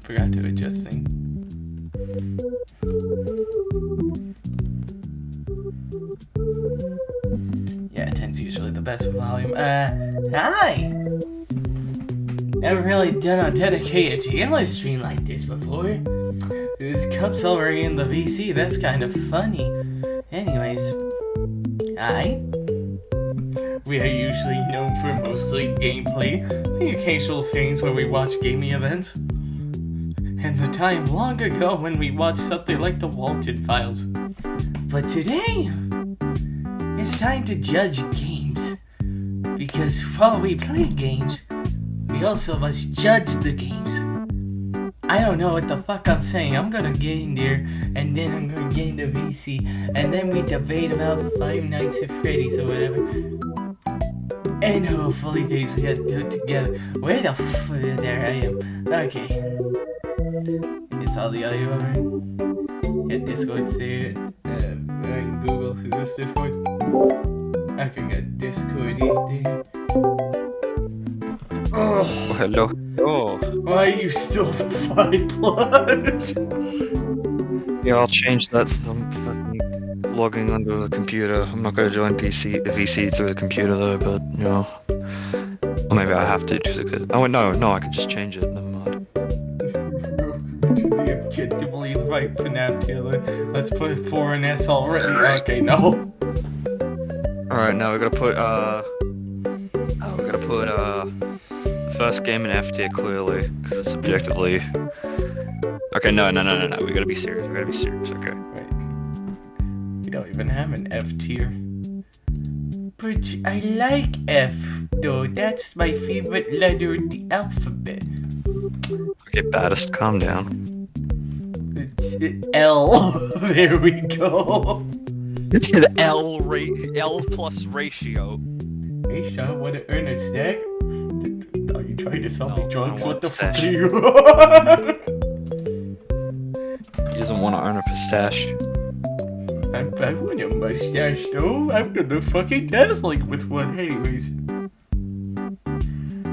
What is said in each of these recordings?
Forgot to adjust thing. Yeah, 10's usually the best volume. Hi! Never really done a dedicated tier list stream like this before. This cup's already in the VC, that's kind of funny. Anyways, hi. We are usually known for mostly gameplay, the occasional things where we watch gaming events, and the time long ago when we watched something like the Walton Files. But today, it's time to judge games, because while we play games, we also must judge the games. I don't know what the fuck I'm saying. I'm gonna get in there, and then I'm gonna get into VC, and then we debate about Five Nights at Freddy's or whatever. And hopefully things get good together. Where the f- there I am. Okay. It's all the audio over. Yeah, Discord's there. Google, is this Discord? Okay, got Discord there. Oh, hello. Oh. Why are you still the 5+? Yeah, I'll change that so I'm fucking logging onto the computer. I'm not gonna join VC through the computer though, but you know. Or maybe I have to just because. Oh no, I can just change it. Never mind. The objectively right FNAF tier list. Let's put 4 in S already. Okay, no. Alright, now we're gonna put first game in F tier clearly, because it's objectively. Okay, no. We gotta be serious. Okay. Right. We don't even have an F tier. But I like F, though. That's my favorite letter in the alphabet. Okay, baddest, calm down. It's L. There we go. The L plus ratio. Hey, Sean, want to earn a stack? Are you trying to sell me drugs? What the fuck are pistache. you on? He doesn't want to earn a pistache. I want a mustache, though. I'm gonna fucking dazzling with one, anyways.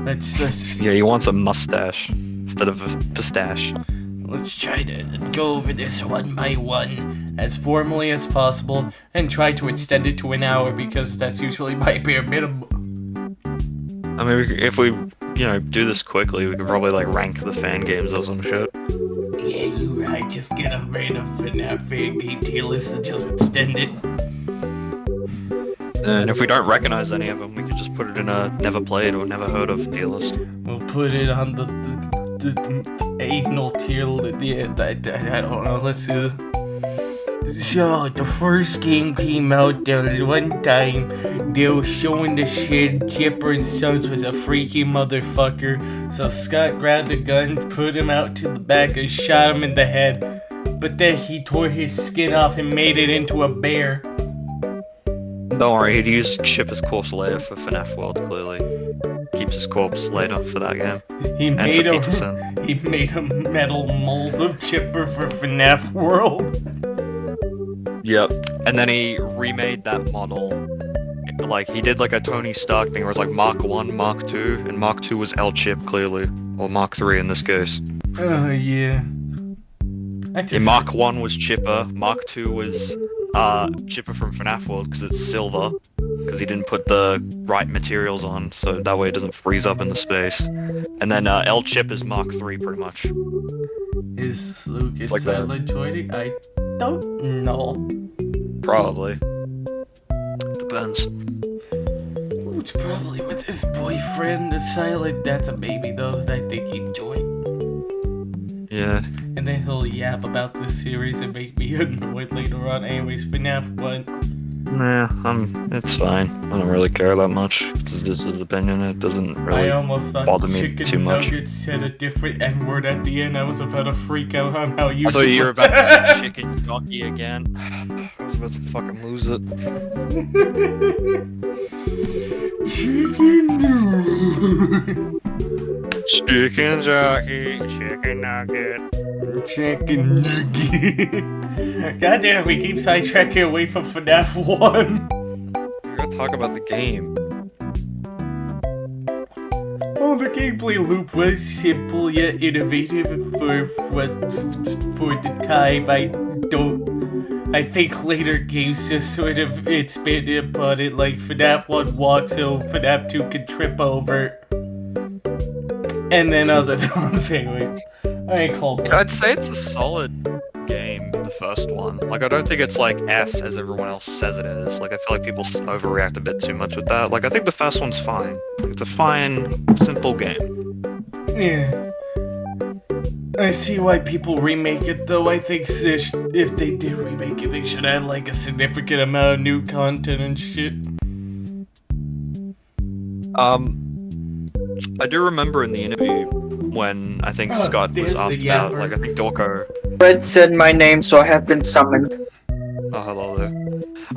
Let's Yeah, he wants a mustache instead of a pistache. let's try to go over this one by one as formally as possible and try to extend it to an hour because that's usually my bare minimum. I mean, if we, do this quickly, we could probably like rank the fan games or some shit. Yeah, you're right. Just get a random FNAF fan game tier list and just extend it. And if we don't recognize any of them, we could just put it in a never played or never heard of tier list. We'll put it on the anal tier list. Yeah, I don't know. Let's do this. So, the first game came out the one time. They were showing the shit. Chipper and Sons was a freaky motherfucker. So Scott grabbed a gun, put him out to the back, and shot him in the head. But then he tore his skin off and made it into a bear. Don't worry, he'd use Chipper's corpse later for FNAF World, clearly. Keeps his corpse later for that game. He And made for Peterson. He made a metal mold of Chipper for FNAF World. Yep. And then he remade that model. Like, he did like a Tony Stark thing where it's like Mark 1, Mark 2, and Mark 2 was L Chip, clearly. Or Mark 3 in this case. Oh, yeah. Yeah, Mark 1 was Chipper, Mark 2 was Chipper from FNAF World because it's silver. Because he didn't put the right materials on, so that way it doesn't freeze up in the space. And then L Chip is Mark 3 pretty much. Is Luke like silent joining? I don't know. Probably. Depends. Luke's probably with his boyfriend. The silent, that's a baby though. I think he'd join. Yeah. And then he'll yap about this series and make me annoyed later on. Anyways, FNAF 1. Nah, it's fine. I don't really care that much. It's just his opinion. It doesn't really I almost thought bother me Chicken too much. Nuggets said a different N-word at the end. I was about to freak out on how you. I thought you were about to say chicken jockey again. I was about to fucking lose it. Chicken Chicken jockey, chicken nugget. Chicken nugget. God damn, we keep sidetracking away from FNAF 1. We're gonna talk about the game. Oh, the gameplay loop was simple yet innovative for the time. I think later games just sort of expanded upon it, like FNAF 1 walks so FNAF 2 can trip over. And then other times, anyway. I ain't called. I'd say it's a solid game, the first one. Like, I don't think it's like S as everyone else says it is. Like, I feel like people overreact a bit too much with that. Like, I think the first one's fine. It's a fine, simple game. Yeah. I see why people remake it, though. I think if they did remake it, they should add like a significant amount of new content and shit. I do remember in the interview when I think Scott was asked about, like, I think Dorko. Red said my name, so I have been summoned. Oh, hello there.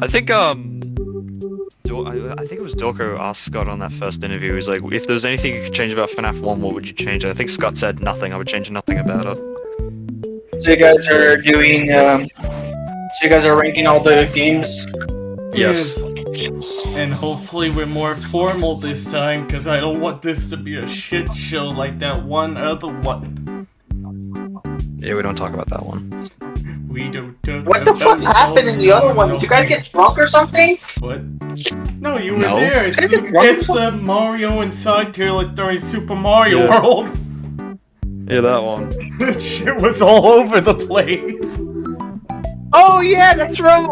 I think I think it was Dorko asked Scott on that first interview. He's like, if there's anything you could change about FNAF 1, what would you change? I think Scott said nothing. I would change nothing about it. So you guys are doing, so you guys are ranking all the games? Yes. And hopefully we're more formal this time, because I don't want this to be a shit show like that one other one. Yeah, we don't talk about that one. We don't talk What the fuck happened in the other one? Did you guys get drunk or something? What? No, you were No. there. It's, Did I get drunk or it's the Mario Inside Tier List during Super Mario Yeah. World. Yeah, that one. That shit was all over the place. Oh yeah, that's right.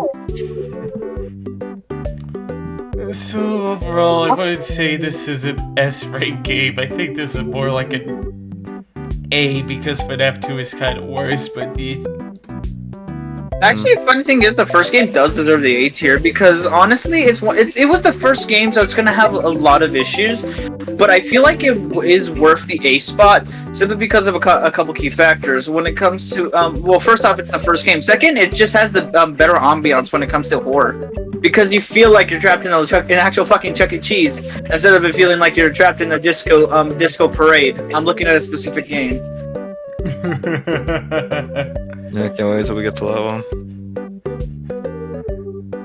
So overall, I would say this is an S-rank game. I think this is more like an A because FNAF 2 is kind of worse, but these... Actually, funny thing is, the first game does deserve the A tier because honestly, it was the first game, so it's gonna have a lot of issues. But I feel like it is worth the A spot simply because of a couple key factors. When it comes to well, first off, it's the first game. Second, it just has the better ambiance when it comes to horror, because you feel like you're trapped in an actual fucking Chuck E. Cheese instead of it feeling like you're trapped in a disco parade. I'm looking at a specific game. Yeah, can't wait till we get to that one.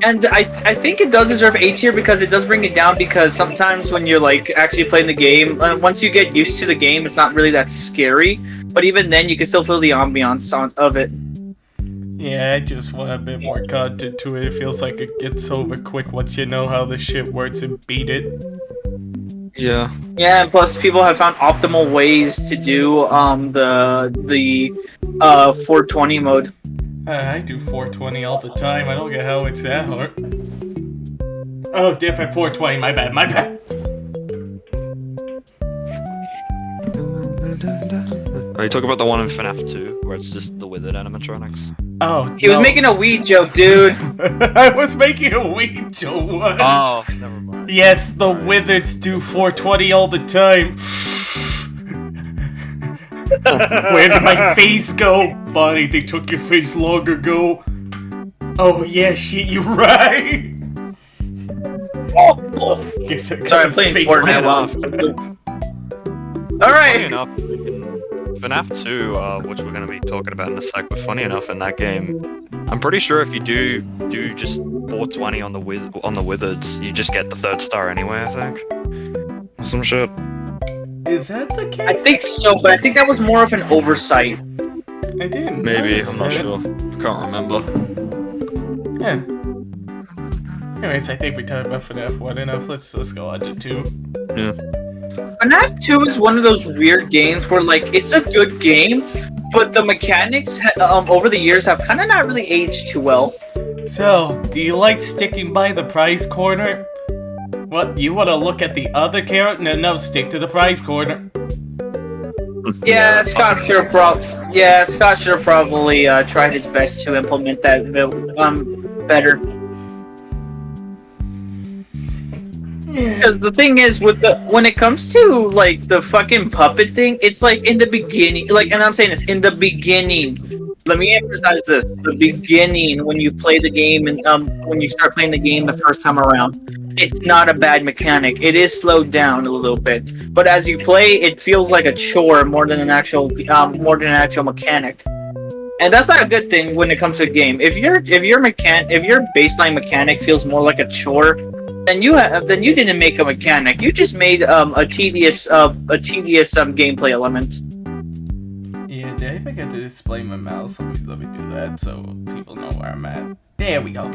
And I think it does deserve A tier because it does bring it down, because sometimes when you're like actually playing the game, once you get used to the game, it's not really that scary. But even then, you can still feel the ambiance of it. Yeah, I just want a bit more content to it. It feels like it gets over quick once you know how the shit works and beat it. Yeah. Yeah, and plus people have found optimal ways to do the 420 mode. I do 420 all the time. I don't get how it's that hard. Oh, different 420. My bad. My bad. Are you talking about the one in FNAF 2, where it's just the withered animatronics? Oh, He was making a weed joke, dude. I was making a weed joke. Oh, never mind. Yes, the wizards do 420 all the time. Where did my face go? Bonnie, they took your face long ago. Oh yeah, shit, you right. Oh. Guess I got Sorry, I'm a playing face Fortnite now. Alright. Funny enough, in FNAF 2, which we're going to be talking about in a sec, but funny enough, in that game, I'm pretty sure if you do just 420 on the wizards, you just get the 3rd star anyway, I think. Some shit. Is that the case? I think so, but I think that was more of an oversight. I didn't. Maybe, notice I'm not that. sure. I can't remember. Yeah. Anyways, I think we talked about FNAF 1 enough. Let's go on to 2. Yeah. FNAF 2 is one of those weird games where, like, it's a good game, but the mechanics over the years have kind of not really aged too well. So, do you like sticking by the prize corner? What, you want to look at the other character? No, stick to the prize corner. Yeah, Scott should have probably tried his best to implement that better. Because the thing is, when it comes to like the fucking puppet thing, it's like in the beginning, and I'm saying this in the beginning. Let me emphasize this: the beginning, when you play the game and when you start playing the game the first time around, it's not a bad mechanic. It is slowed down a little bit, but as you play, it feels like a chore more than an actual mechanic. And that's not a good thing when it comes to a game. If your baseline mechanic feels more like a chore, then you didn't make a mechanic. You just made a tedious gameplay element. Yeah, did I forget to display my mouse? Let me do that so people know where I'm at. There we go.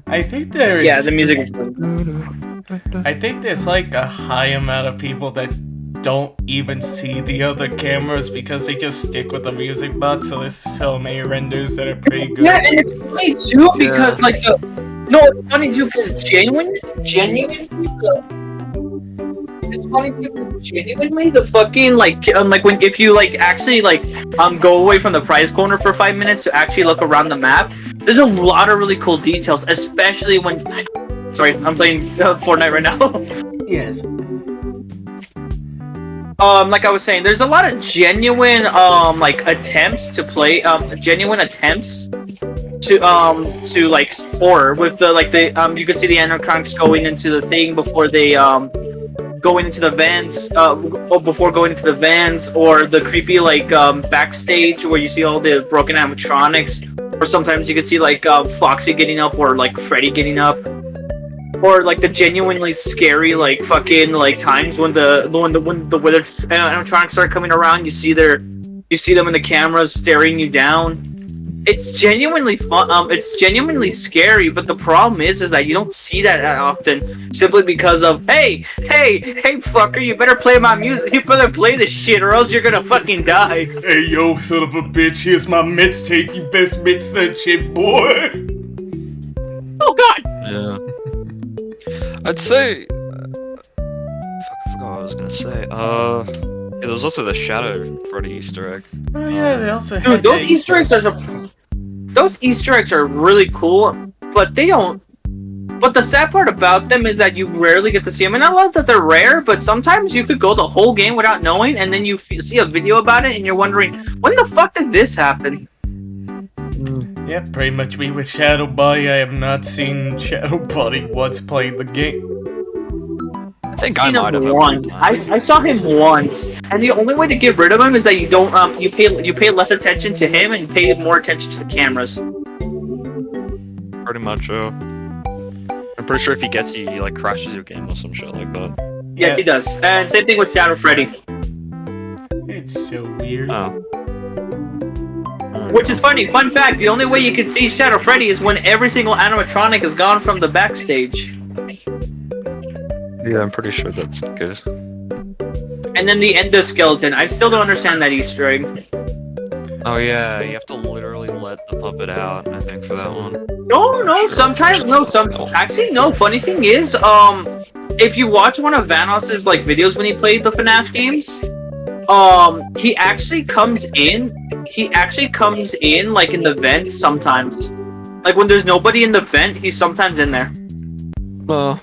I think there's... Yeah, the music is I think there's like a high amount of people that don't even see the other cameras because they just stick with the music box, so there's so many renders that are pretty good. Yeah, and it's funny too because it's funny too because genuinely the fucking when if you actually go away from the prize corner for 5 minutes to actually look around the map, there's a lot of really cool details, especially when I'm playing Fortnite right now. Yes. Like I was saying, there's a lot of genuine attempts to play genuine attempts to horror with the you can see the animatronics going into the thing before they going into the vans before going into the vans, or the creepy backstage where you see all the broken animatronics, Or sometimes you can see like Foxy getting up, or like Freddy getting up, or like the genuinely scary like fucking like times when the weather animatronics start coming around. You see them in the cameras staring you down. It's genuinely fun. It's genuinely scary, but the problem is that you don't see that often, simply because of hey, fucker, you better play my music. You better play this shit, or else you're gonna fucking die. Hey, yo, son of a bitch, here's my mixtape. You best mix that shit, boy. Oh god. Yeah. I'd say. Fuck, I forgot what I was gonna say. Yeah, there was also the Shadow Freddy Easter egg. Oh yeah, they also Dude, had those Easter eggs are really cool, but they don't. But the sad part about them is that you rarely get to see them, and I love that they're rare. But sometimes you could go the whole game without knowing, and then you see a video about it, and you're wondering, when the fuck did this happen? Yeah, pretty much me with Shadow Body. I have not seen Shadow Body once playing the game. I think I might have once. I saw him once, and the only way to get rid of him is that you don't you pay less attention to him and pay more attention to the cameras. Pretty much, I'm pretty sure if he gets you, he like crashes your game or some shit like that. Yes, he does. And same thing with Shadow Freddy. It's so weird. Oh. Which is funny. Fun fact: the only way you can see Shadow Freddy is when every single animatronic is gone from the backstage. Yeah, I'm pretty sure that's good. And then the endoskeleton. I still don't understand that Easter egg. Oh yeah, you have to literally let the puppet out, I think, for that one. No, sometimes no. Actually, no. Funny thing is, if you watch one of Vanos's like videos when he played the FNAF games, he actually comes in. Like in the vent sometimes. Like when there's nobody in the vent, he's sometimes in there. Oh,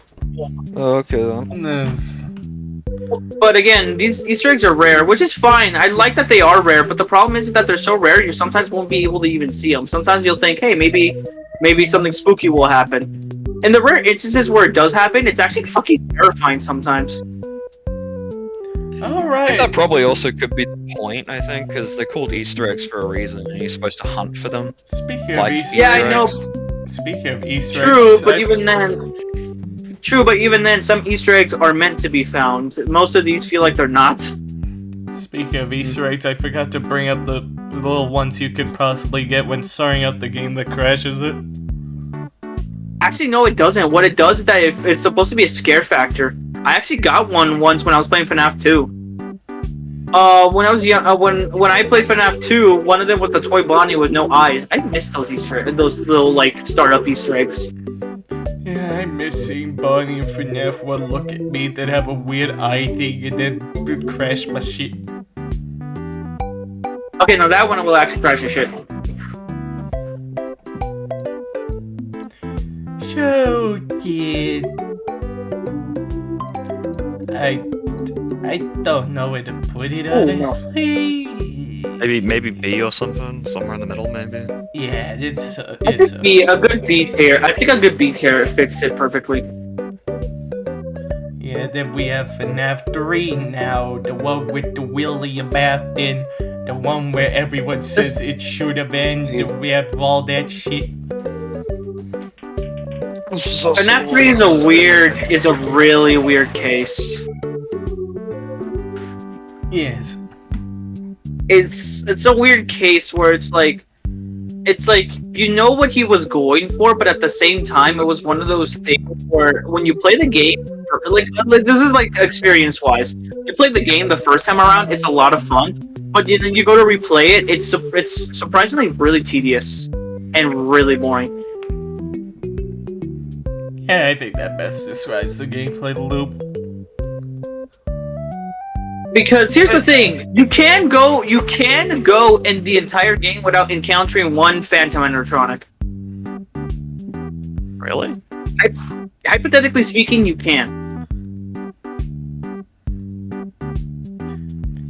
okay then. No. But again, these Easter eggs are rare, which is fine. I like that they are rare, but the problem is that they're so rare, you sometimes won't be able to even see them. Sometimes you'll think, hey, maybe something spooky will happen. In the rare instances where it does happen, it's actually fucking terrifying sometimes. Alright. I think that probably also could be the point, I think, because they're called Easter eggs for a reason, and you're supposed to hunt for them. Speaking Like, of Easter Yeah, eggs. I know. Speaking of Easter True, eggs. but even then, some Easter eggs are meant to be found. Most of these feel like they're not. Speaking of Easter eggs, I forgot to bring up the little ones you could possibly get when starting out the game that crashes it. Actually, no, it doesn't. What it does is that it's supposed to be a scare factor. I actually got one once when I was playing FNAF 2. When I was young, when I played FNAF 2, one of them was the toy Bonnie with no eyes. I missed those those little like startup Easter eggs. Yeah, I miss seeing Bonnie and FNAF 1 look at me, then have a weird eye thing, and then crash my shit. Okay, now that one will actually crash your shit. So, kid, I don't know where to put it, honestly. Maybe B or something, somewhere in the middle, maybe. Yeah, it's I think a good B tier. I think a good B tier fits it perfectly. Yeah, then we have FNAF 3 now, the one with the Willy about then, the one where everyone says it should have ended. We have all that shit. FNAF 3 is a really weird case. Yes. It's a weird case where it's like you know what he was going for, but at the same time it was one of those things where when you play the game, like this is like experience wise, you play the game the first time around, it's a lot of fun, but then you go to replay it, it's surprisingly really tedious and really boring. Yeah, I think that best describes the gameplay loop. Because here's the thing, you can go in the entire game without encountering one Phantom animatronic. Really? Hypothetically speaking, you can.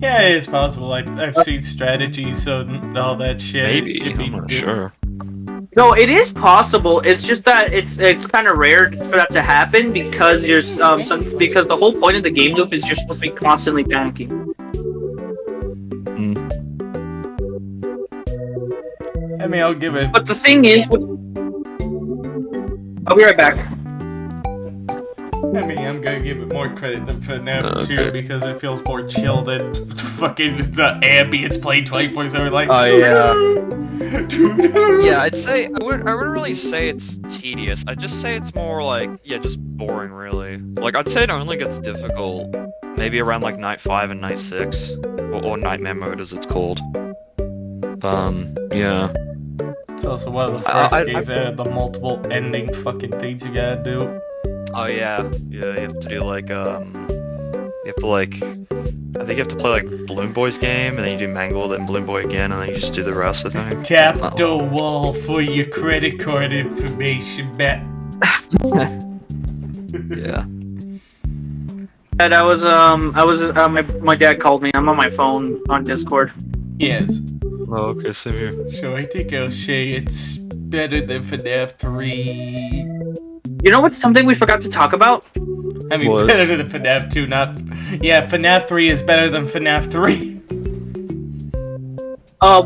Yeah, it's possible. I've seen strategies and all that shit. Maybe, I'm not sure. No, it is possible. It's just that it's kind of rare for that to happen because there's because the whole point of the game loop is you're supposed to be constantly panicking. I mean, I'll give it. But the thing is, I'll be right back. I mean, I'm gonna give it more credit than FNAF 2 Okay. because it feels more chill than fucking the ambience playing 24/7. Like, Oh, yeah. doo-doo. Yeah, I'd say I wouldn't really say it's tedious. I'd just say it's more like just boring, really. Like I'd say it only gets difficult maybe around like night 5 and night 6, or nightmare mode as it's called. Yeah. It's also one of the first games that had the multiple ending fucking things you gotta do. Oh yeah, you have to do like I think you have to play like Balloon Boy's game, and then you do Mangle, then Balloon Boy again, and then you just do the rest, I think. Tap the wall for your credit card information, bet. Yeah. And my dad called me. I'm on my phone on Discord. Yes. Oh, okay, same here. So I think I'll say it's better than FNAF 3. You know what's something we forgot to talk about? I mean, What? better than FNAF 2, not... Yeah, FNAF 3 is better than FNAF 3.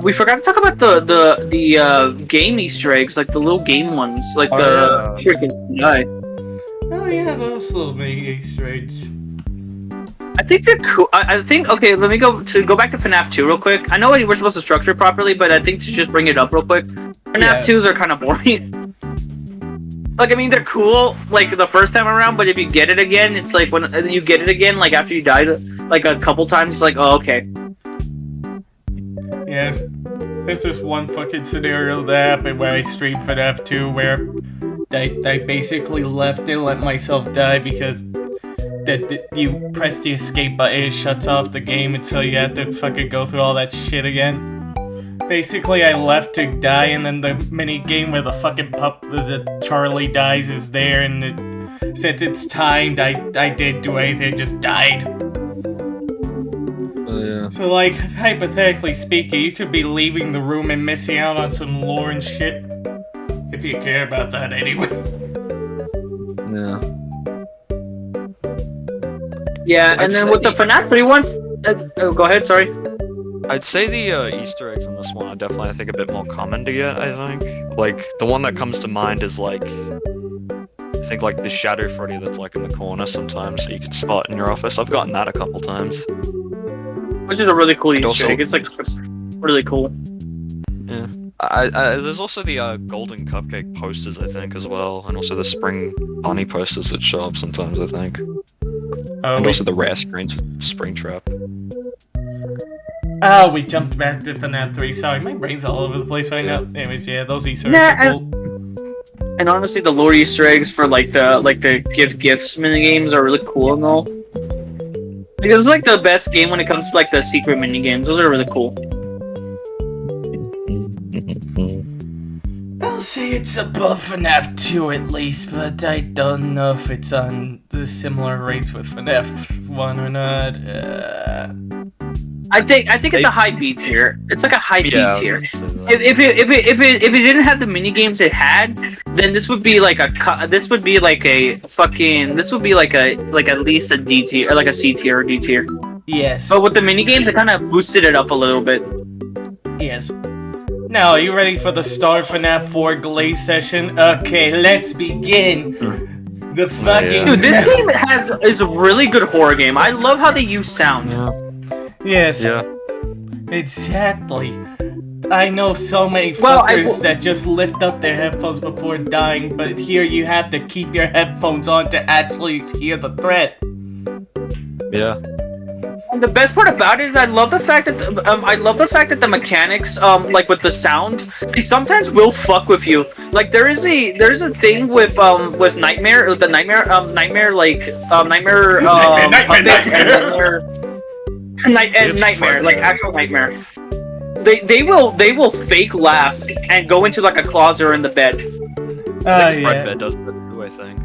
We forgot to talk about the game Easter eggs, like the little game ones, like freaking guy. Oh yeah, those little mini Easter eggs. I think they're cool. I think okay. Let me go back to FNAF 2 real quick. I know we're supposed to structure it properly, but I think to just bring it up real quick. FNAF 2s are kind of boring. Like, I mean, they're cool, like, the first time around, but if you get it again, it's like, when you get it again, like, after you died, like, a couple times, it's like, oh, okay. Yeah. There's this one fucking scenario that happened where I streamed FNAF 2 where I basically left and let myself die because you press the escape button, it shuts off the game until you have to fucking go through all that shit again. Basically, I left to die, and then the mini game where the fucking the Charlie dies is there, and since it's timed, I didn't do anything, just died. Yeah. So, like, hypothetically speaking, you could be leaving the room and missing out on some lore and shit. If you care about that anyway. Yeah. Yeah, and then with the FNAF 3 ones, go ahead, sorry. I'd say the Easter eggs in this one are definitely, I think, a bit more common to get, I think. Like, the one that comes to mind is, like, I think, like, the Shadow Freddy that's, like, in the corner sometimes that you can spot in your office. I've gotten that a couple times. Which is a really cool And Easter also- egg. It's, like, really cool. Yeah. There's also the Golden Cupcake posters, I think, as well. And also the Spring Bunny posters that show up sometimes, I think. And also the rare screens with Springtrap. Oh, we jumped back to FNAF 3. Sorry, my brain's all over the place right now. Anyways, yeah, those Easter eggs are cool. And honestly, the lore Easter eggs for like the give gifts minigames are really cool and all. Because it's like the best game when it comes to like the secret minigames. Those are really cool. I'll say it's above FNAF 2 at least, but I don't know if it's on the similar rates with FNAF 1 or not. I think it's a high B tier. It's like a high B tier. I'd say that. If it didn't have the mini games it had, then this would be like at least a D tier or like a C tier or D tier. Yes. But with the mini games, it kind of boosted it up a little bit. Yes. Now, are you ready for the STAR FNaF 4 Glaze session? Okay, let's begin. The fucking... Dude, this game is a really good horror game. I love how they use sound. Yes. Yeah. Exactly. I know so many Well, fuckers that just lift up their headphones before dying, but here you have to keep your headphones on to actually hear the threat. Yeah. And the best part about it is I love the fact that the mechanics like with the sound, they sometimes will fuck with you. Like there's a thing with Nightmare like actual Nightmare. They will fake laugh and go into like a closet or in the bed. I think Fredbear does that too, I think.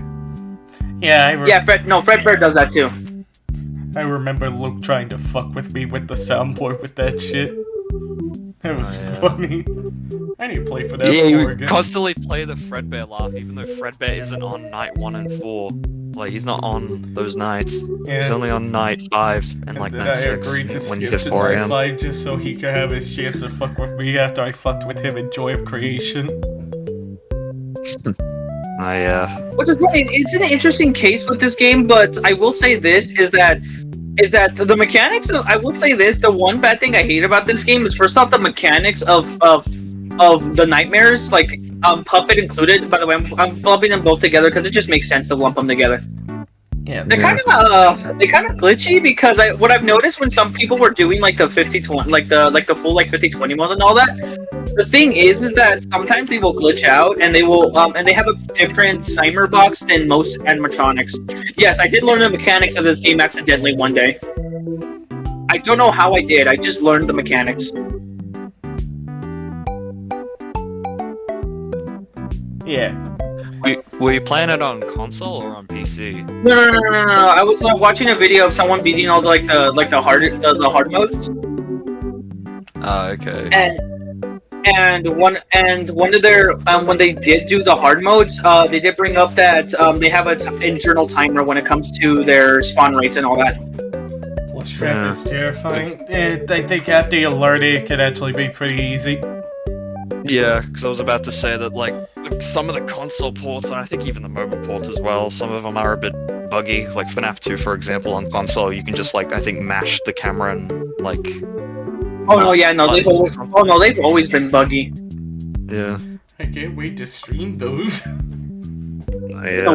Yeah, Fredbear does that too. I remember Luke trying to fuck with me with the soundboard with that shit. It was funny. I need to play for that Yeah, you again. constantly play the Fredbear laugh, even though Fredbear isn't on night 1 and 4. Like, he's not on those nights. Yeah. He's only on night 5 and like then night I 6 agreed to when you skip hit to 4 night a.m. 5 just so he could have his chance to fuck with me after I fucked with him in Joy of Creation. Which is funny. It's an interesting case with this game, but I will say this is that the mechanics. I will say this: the one bad thing I hate about this game is first off the mechanics of the nightmares, like puppet included. By the way, I'm lumping them both together because it just makes sense to lump them together. Yeah, They're kind of glitchy because what I've noticed when some people were doing like the 50-20, like the full like 50-20 mode and all that. The thing is that sometimes they will glitch out and they will and they have a different timer box than most animatronics. Yes, I did learn the mechanics of this game accidentally one day. I don't know how I did. I just learned the mechanics. Yeah. Were you playing it on console or on PC? No. I was watching a video of someone beating all the hard modes. Okay. And one of their when they did do the hard modes, they did bring up that they have an internal timer when it comes to their spawn rates and all that. Well, Trap is terrifying. I think after you learn it, it could actually be pretty easy. Yeah, because I was about to say that like some of the console ports, and I think even the mobile ports as well, some of them are a bit buggy. Like FNAF 2, for example, on console, you can just like I think mash the camera and like. They've always been buggy. Yeah. I can't wait to stream those. Yeah.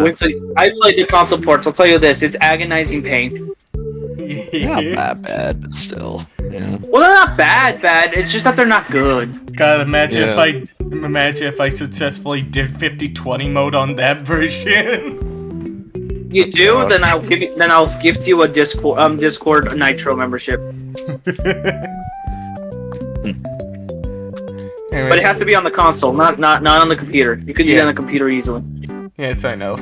I played the console ports. I'll tell you this: it's agonizing pain. Not that bad, but still. Yeah. Well, they're not bad. It's just that they're not good. God, imagine if I successfully did 50-20 mode on that version. You do? Then I'll gift you a Discord Nitro membership. Anyways, But it has to be on the console, not on the computer. You can do it on the computer easily. Yes, I know.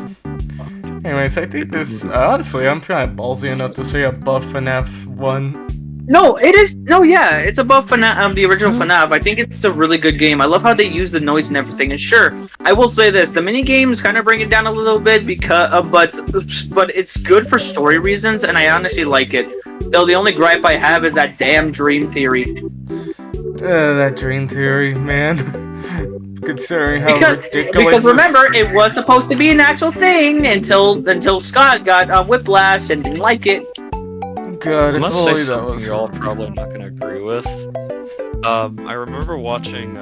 Anyways, I think this, honestly, I'm kind of ballsy enough to say above FNAF 1. No, it is. No, yeah, it's above FNAF, the original FNAF. I think it's a really good game. I love how they use the noise and everything. And sure, I will say this: the mini games kind of bring it down a little bit because, but it's good for story reasons, and I honestly like it. Though the only gripe I have is that damn Dream Theory. That Dream Theory, man. Considering how ridiculous. Because remember, it was supposed to be an actual thing until Scott got whiplash and didn't like it. God, I if must only say that something was. you're all probably not going to agree with. I remember watching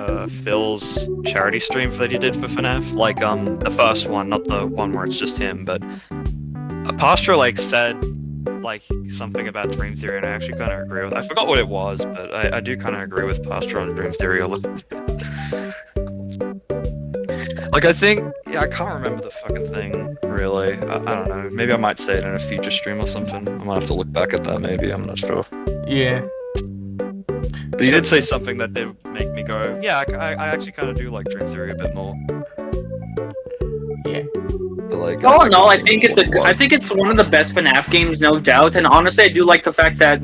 Phil's charity stream that he did for FNAF, like the first one, not the one where it's just him, but Pastra like said like something about Dream Theory, and I actually kind of agree with. I forgot what it was, but I do kind of agree with Pastra on Dream Theory a little. Like, I think, I can't remember the fucking thing, really. I don't know. Maybe I might say it in a future stream or something. I might have to look back at that, maybe. I'm not sure. Yeah. But you did say something that did make me go, yeah, I actually kind of do like Dream Theory a bit more. Yeah. But, like, I think it's one of the best FNAF games, no doubt. And honestly, I do like the fact that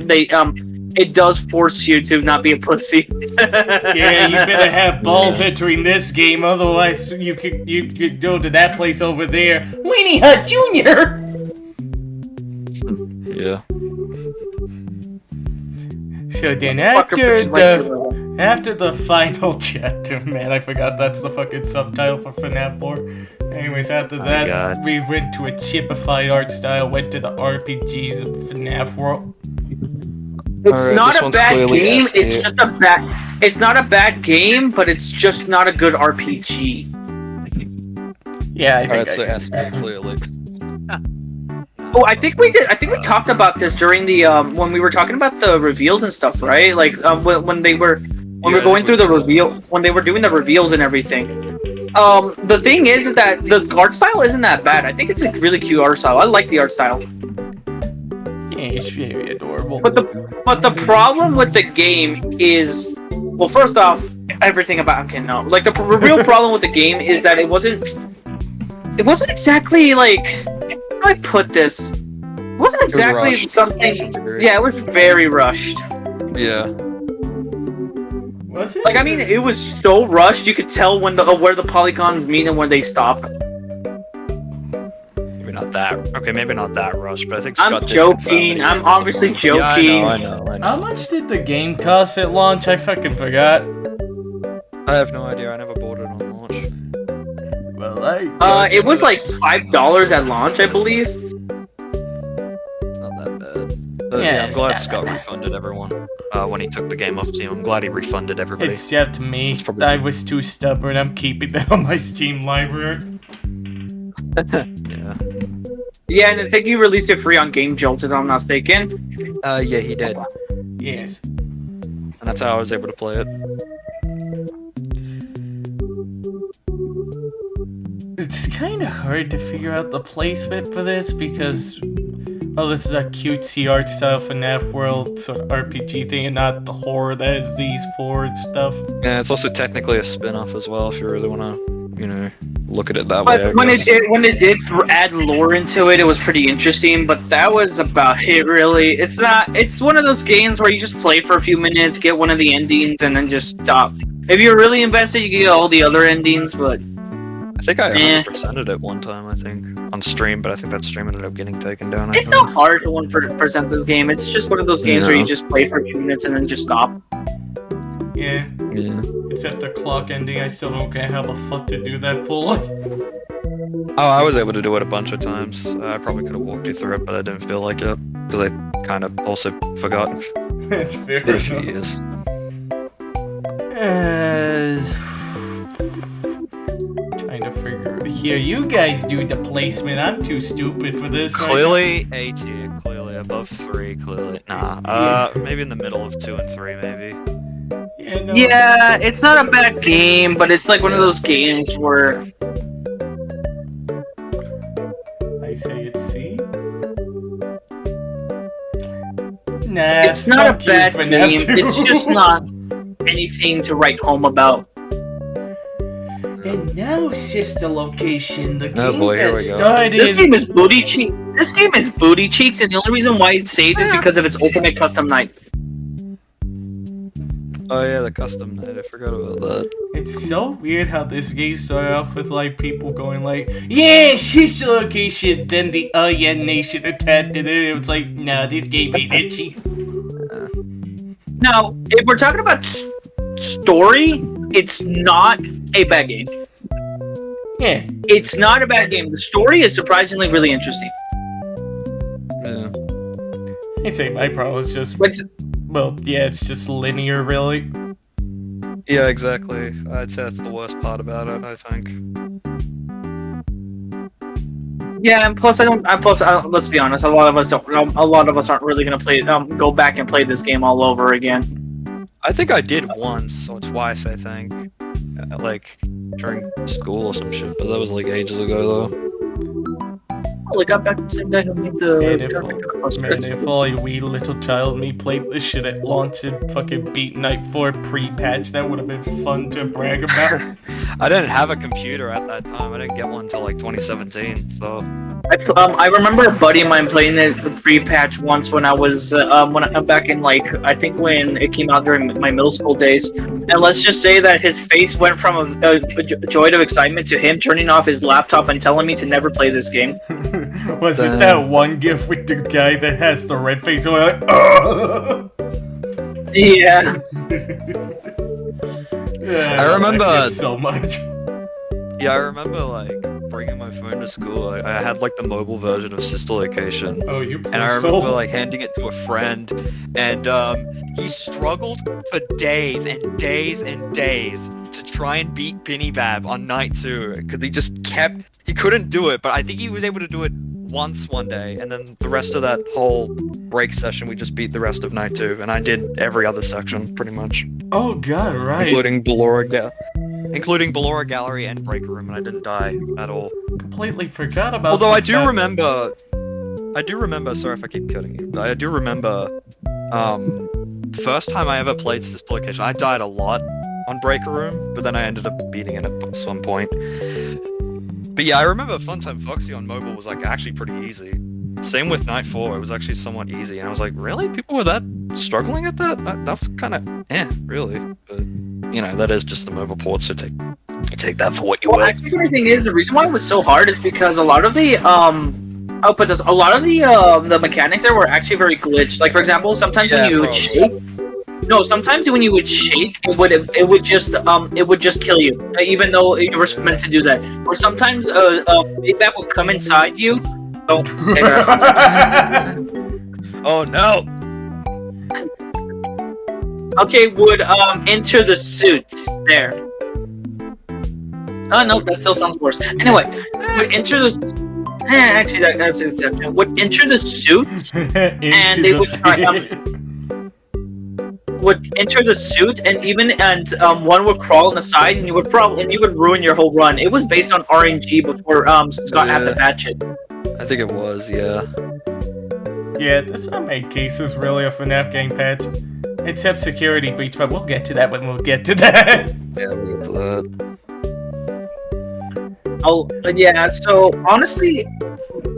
it does force you to not be a pussy. Yeah, you better have balls entering this game, otherwise you could go to that place over there. Weenie Hut Jr. Yeah. So then after the final chapter, man, I forgot that's the fucking subtitle for FNAF 4. Anyways, after that, we went to a chipified art style, went to the RPGs of FNAF world. It's not a bad game. It's just it's not a bad game, but it's just not a good RPG. Yeah, I think so S-tier clearly. Oh, I think we did. I think we talked about this during the when we were talking about the reveals and stuff, right? Like when they were going through the reveal, when they were doing the reveals and everything. The thing is that the art style isn't that bad. I think it's a really cute art style. I like the art style. Yeah, it's very adorable. But the problem with the game is, well, first off, everything about like the real problem with the game is that it wasn't exactly like, how do I put this? It wasn't exactly something. Yeah, it was very rushed. Yeah. Was it? Like, I mean, it was so rushed. You could tell where the polygons meet and when they stop. Maybe not that. Okay, maybe not that rushed, but I think I'm Scott did joking. confirm that he was I'm supposed to obviously launch. joking. Yeah, I know. How much did the game cost at launch? I fucking forgot. I have no idea. I never bought it on launch. Well, It was like $5 at launch, I believe. It's not that bad. But, Yeah, I'm it's glad not Scott that bad. refunded everyone when he took the game off Steam. I'm glad he refunded everybody. Except me. It's probably- I was too stubborn. I'm keeping that on my Steam library. Yeah. Yeah, and I think he released it free on Game Jolt, if I'm not mistaken. Yeah, he did. Yes. And that's how I was able to play it. It's kind of hard to figure out the placement for this because, well, this is a cutesy art style FNAF world sort of RPG thing and not the horror that is these four stuff. Yeah, it's also technically a spin-off as well, if you really want to, look at it that way. I But when guess. it did add lore into it, it was pretty interesting. But that was about it, really. It's not. It's one of those games where you just play for a few minutes, get one of the endings, and then just stop. If you're really invested, you get all the other endings. But I think I 100%ed it one time, I think, on stream, but I think that stream ended up getting taken down. I it's think. not hard to 1% this game. It's just one of those games where you just play for a few minutes and then just stop. Yeah. Yeah. Except the clock ending, I still don't get how the fuck to do that fully. Oh, I was able to do it a bunch of times. I probably could have walked you through it, but I didn't feel like it because I kind of also forgot. That's fair It's been a few enough. years. Trying to figure here. You guys do the placement. I'm too stupid for this. Clearly A tier, clearly above 3, clearly. Nah, maybe in the middle of 2 and 3, maybe. Yeah, no. Yeah, it's not a bad game, but it's like one of those games where I say it's C. Nah, it's not a fuck you, bad FNAF game. 2. It's just not anything to write home about. And now, sister location, the Oh game boy, here that we go. started. This game is booty cheek. This game is booty cheeks, and the only reason why it's saved is because of its ultimate custom night. Oh yeah, the custom night. I forgot about that. It's so weird how this game started off with like people going like, yeah, sister location. Then the yeah nation attacked it. It was like, nah, this game ain't itchy. Now, if we're talking about story, it's not a bad game. Yeah, It's not a bad game. The story is surprisingly really interesting. Yeah. I'd say my problem is just, But well, yeah, it's just linear, really. Yeah, exactly. I'd say that's the worst part about it, I think. yeah, and plus let's be honest, a lot of us aren't really gonna play go back and play this game all over again. I think I did once or twice, I think. Like, during school or some shit, but that was like ages ago, though. Oh, we got back the same day. Who made the Man, if all you wee little child me played this shit at launch and fucking beat Night 4 pre-patch, that would have been fun to brag about. I didn't have a computer at that time. I didn't get one until like 2017, so... I remember a buddy of mine playing it with pre-patch once when I was back in like I think when it came out during my middle school days, and let's just say that his face went from a joy of excitement to him turning off his laptop and telling me to never play this game. Was it that one gif with the guy that has the red face going like, oh! Yeah. Yeah, I remember- that gif so much. Yeah, I remember like bringing my phone to school. I had like the mobile version of Sister Location. Oh, you poor And I soul. remember like handing it to a friend, and he struggled for days and days and days to try and beat Binny Bab on night 2 because he couldn't do it. But I think he was able to do it once one day, and then the rest of that whole break session we just beat the rest of night 2, and I did every other section pretty much, Oh god, right. including Ballora Gallery and Breaker Room, and I didn't die at all. Completely forgot about. Although the I do fact- remember, sorry if I keep cutting you, but I do remember, the first time I ever played Sister Location, I died a lot on Breaker Room, but then I ended up beating it at some point. But yeah, I remember Funtime Foxy on mobile was like actually pretty easy. Same with Night 4, it was actually somewhat easy, and I was like, really? People were that struggling at that? That was kind of, really. But, that is just the mobile port, so take that for what you Well, will. actually, the thing is, the reason why it was so hard is because a lot of the I'll put this. A lot of the mechanics there were actually very glitched. Like for example, sometimes when you would shake, no, sometimes when you would shake, it would just kill you, even though you were meant to do that. Or sometimes feedback would come inside you. Oh, Oh no! okay, would enter the suit there. Oh no, that still sounds worse. Anyway, would enter the. Actually, that's an exception. Would enter the suit, and they would try. Would enter the suit, and one would crawl on the side, and you would ruin your whole run. It was based on RNG before Scott had to patch it. I think it was, yeah. Yeah, there's not many cases really of FNAF game patch, except security breach, but we'll get to that when we'll get to that. Yeah, we'll get to that. Oh, yeah. So honestly,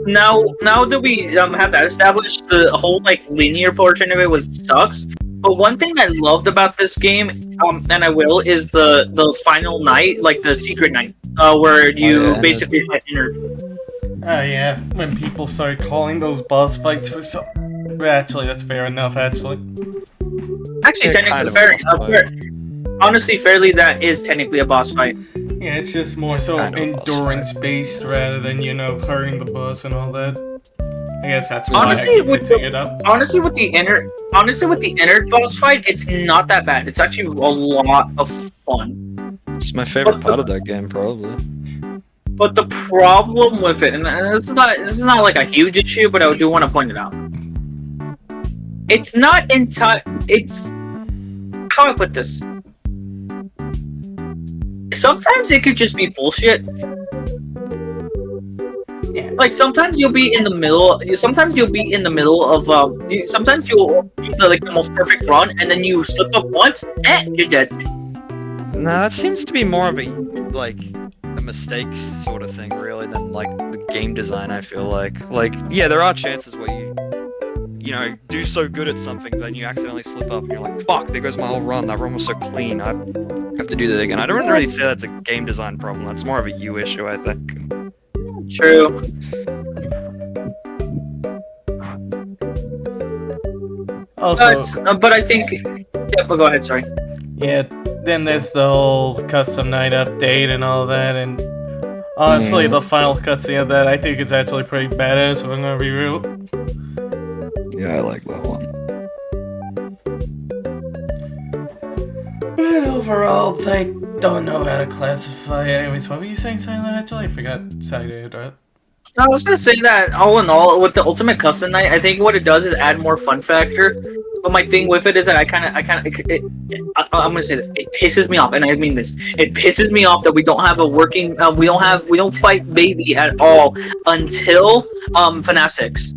now that we have that established, the whole like linear portion of it sucks. But one thing I loved about this game, and I will, is the final night, like the secret night, where you basically fight inner. Oh yeah, when people start calling those boss fights for some. Actually, that's fair enough. Actually, technically fair. Honestly, fairly, that is technically a boss fight. Yeah, it's just more so endurance based rather than hurrying the boss and all that. I guess that's why honestly, I'm mixing it up. Honestly, with the inner boss fight, it's not that bad. It's actually a lot of fun. It's my favorite part of that game, probably. But the problem with it, and this is not like a huge issue, but I do want to point it out. It's not it's how I put this. Sometimes it could just be bullshit. Yeah. Like sometimes you'll be in the middle. Sometimes you'll be in the middle of sometimes you'll do the most perfect run, and then you slip up once, you're dead. No, that seems to be more of a mistake sort of thing, really, than like the game design. I feel like yeah, there are chances where you do so good at something, then you accidentally slip up, and you're like, fuck, there goes my whole run. That run was so clean. I have to do that again. I don't really say that's a game design problem. That's more of a you issue, I think. True. Also, but I think. Yeah, but go ahead. Sorry. Yeah, then there's the whole custom night update and all that, and honestly, the final cutscene of that, I think it's actually pretty badass, if I'm gonna be real. Yeah, I like that one. But overall, I don't know how to classify it. Anyways, what were you saying, Silent? Actually, I forgot. Sorry to interrupt. No, I was gonna say that all in all, with the ultimate custom night, I think what it does is add more fun factor. But my thing with it is that I'm gonna say this. It pisses me off, and I mean this. It pisses me off that we don't have a working. We don't fight baby at all until FNAF 6.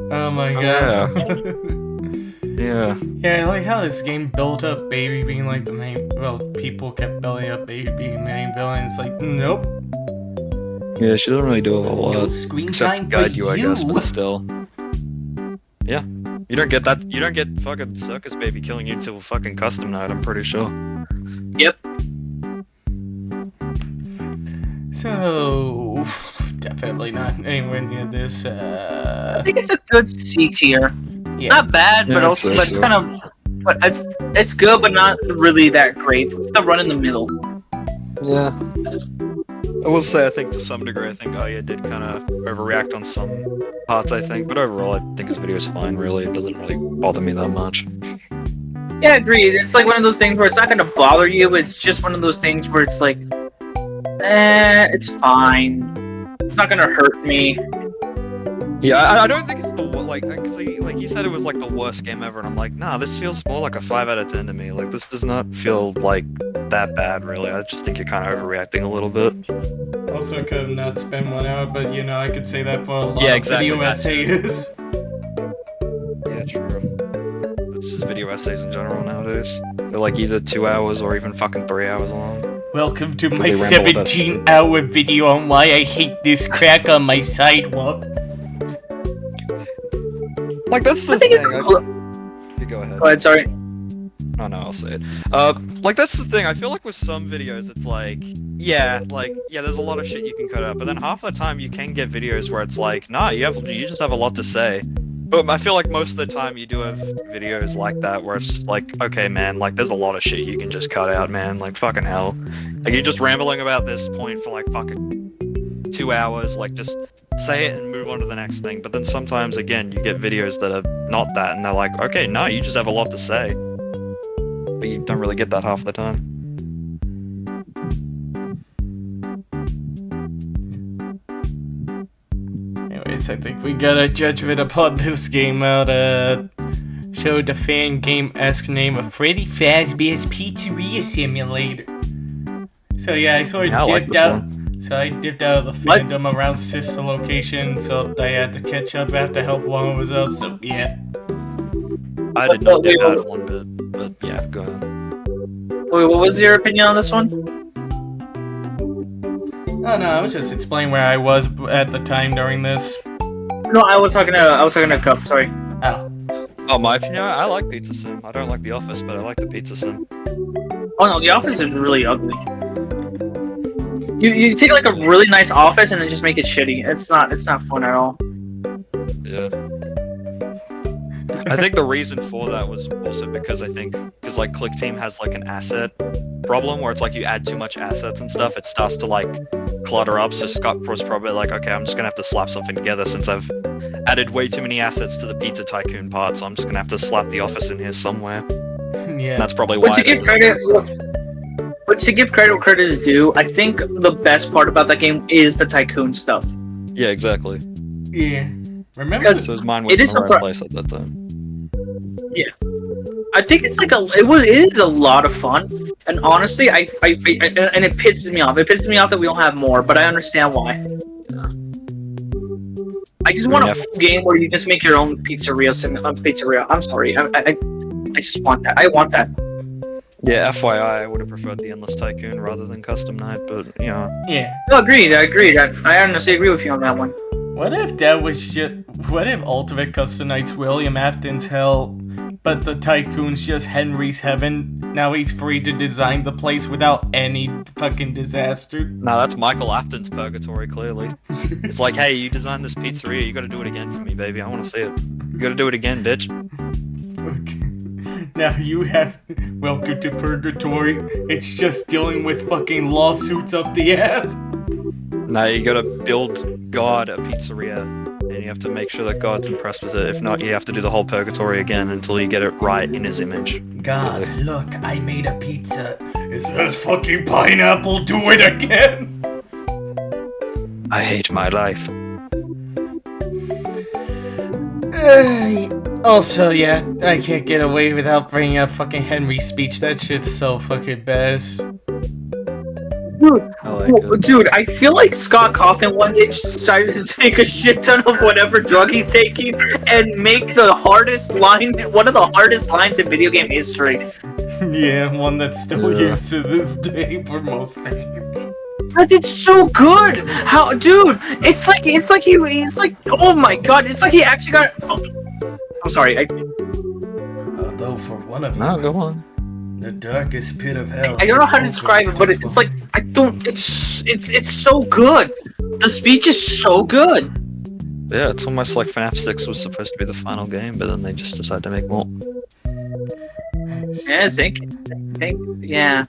Oh my god. Yeah. Yeah, I like how this game built up baby being like the main. Well, people kept building up baby being the main villain. It's like, nope. Yeah, she doesn't really do a whole lot. No screen Except time guide for you, I guess, but still. Yeah. You don't get that. You don't get fucking Circus Baby killing you till fucking custom night, I'm pretty sure. Yep. So, definitely not anywhere near this. I think it's a good C tier. Yeah. Not bad, but Yeah, also, I'd but say it's so. kind of, but it's good, but not really that great. It's the run in the middle. Yeah. I will say, I think to some degree, I think Aya did kind of overreact on some parts, I think. But overall, I think his video is fine, really. It doesn't really bother me that much. Yeah, agreed. It's like one of those things where it's not gonna bother you. It's just one of those things where it's like, it's fine. It's not gonna hurt me. Yeah, I don't think it's the like he said it was like the worst game ever, and I'm like, nah, this feels more like a 5 out of 10 to me. Like, this does not feel like that bad, really. I just think you're kind of overreacting a little bit. Also, could have not spent 1 hour, but I could say that for a lot Yeah, of video exactly, essays. Yeah, true. It's just video essays in general nowadays. They're like either 2 hours or even fucking 3 hours long. Welcome to my They ramble about 17-hour video on why I hate this crack on my sidewalk. Like, that's the I think thing. it's cool. You go ahead. Go ahead, sorry. Oh no, I'll say it. Like that's the thing. I feel like with some videos, it's like, yeah, there's a lot of shit you can cut out, but then half the time you can get videos where it's like, nah, you just have a lot to say. But I feel like most of the time you do have videos like that where it's just like, okay, man, like there's a lot of shit you can just cut out, man. Like fucking hell, like you're just rambling about this point for like fucking 2 hours. Like just say it and move on to the next thing. But then sometimes again, you get videos that are not that, and they're like, okay, no, you just have a lot to say. But you don't really get that half the time. Anyways, I think we got a judgment upon this game out. Showed the fan game-esque name of Freddy Fazbear's Pizzeria Simulator. So yeah, I sort of dipped out. So I dipped out of the fandom around sister location, so I had to catch up after how long it was out. So yeah. I did not dip out one bit. But yeah, go ahead. Wait, what was your opinion on this one? Oh no, I was just explaining where I was at the time during this. No, I was talking to Cup. Sorry. Oh. Oh, my opinion. I like Pizza Sim. I don't like The Office, but I like the Pizza Sim. Oh no, The Office is really ugly. You take like a really nice office and then just make it shitty. It's not fun at all. Yeah. I think the reason for that was also because like Click Team has like an asset problem where it's like you add too much assets and stuff, it starts to like clutter up. So Scott was probably like, okay, I'm just gonna have to slap something together since I've added way too many assets to the Pizza Tycoon part, so I'm just gonna have to slap The Office in here somewhere. Yeah. And that's probably why. But to give credit where credit is due, I think the best part about that game is the Tycoon stuff. Yeah, exactly. Yeah. Remember? Because so his mind was in the right place at that time. Yeah, I think it's like it is a lot of fun, and honestly, and it pisses me off. It pisses me off that we don't have more, but I understand why. I just want a game where you just make your own pizzeria. I'm sorry, I just want that. I want that. Yeah, FYI, I would have preferred the Endless Tycoon rather than Custom Night, but you know. Yeah. No, agreed. I honestly agree with you on that one. What if that was just? What if Ultimate Custom Night's William Afton's hell, but the Tycoon's just Henry's heaven? Now he's free to design the place without any fucking disaster. No, that's Michael Afton's purgatory, clearly. It's like, hey, you designed this pizzeria, you gotta do it again for me, baby. I wanna see it. You gotta do it again, bitch. Okay. Now you have welcome to purgatory. It's just dealing with fucking lawsuits up the ass. No, you gotta build God a pizzeria, and you have to make sure that God's impressed with it. If not, you have to do the whole purgatory again until you get it right in his image. God, look, I made a pizza. Is this fucking pineapple? Do it again! I hate my life. Also, yeah, I can't get away without bringing up fucking Henry's speech. That shit's so fucking best. Dude, I feel like Scott Cawthon one day just decided to take a shit ton of whatever drug he's taking and make the hardest line, one of the hardest lines in video game history. Yeah, one that's still used to this day for most things. But it's so good. How, dude? It's like, oh my god! It's like he actually got. Oh, I'm sorry. Although for one of you, no, go on. The darkest pit of hell. I don't know how to describe it, but it's like I don't. It's so good. The speech is so good. Yeah, it's almost like FNAF 6 was supposed to be the final game, but then they just decided to make more. Yeah, think, yeah.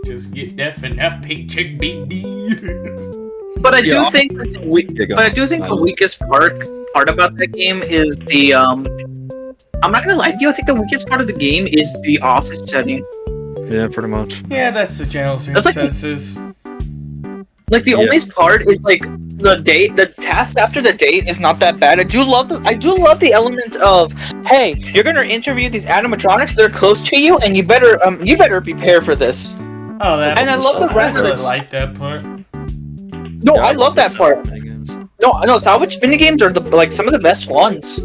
Just get that FNAF paycheck, baby. But I do think, the weakest part about that game is the I'm not gonna lie to you. I think the weakest part of the game is the office setting. Yeah, pretty much. Yeah, that's the general consensus. Like the only part is like the task after the date is not that bad. I do love the element of, hey, you're gonna interview these animatronics. They're close to you, and you better prepare for this. Oh, that. And I love the rest of it. I like that part. No, I love that part. No, salvage minigames are like some of the best ones.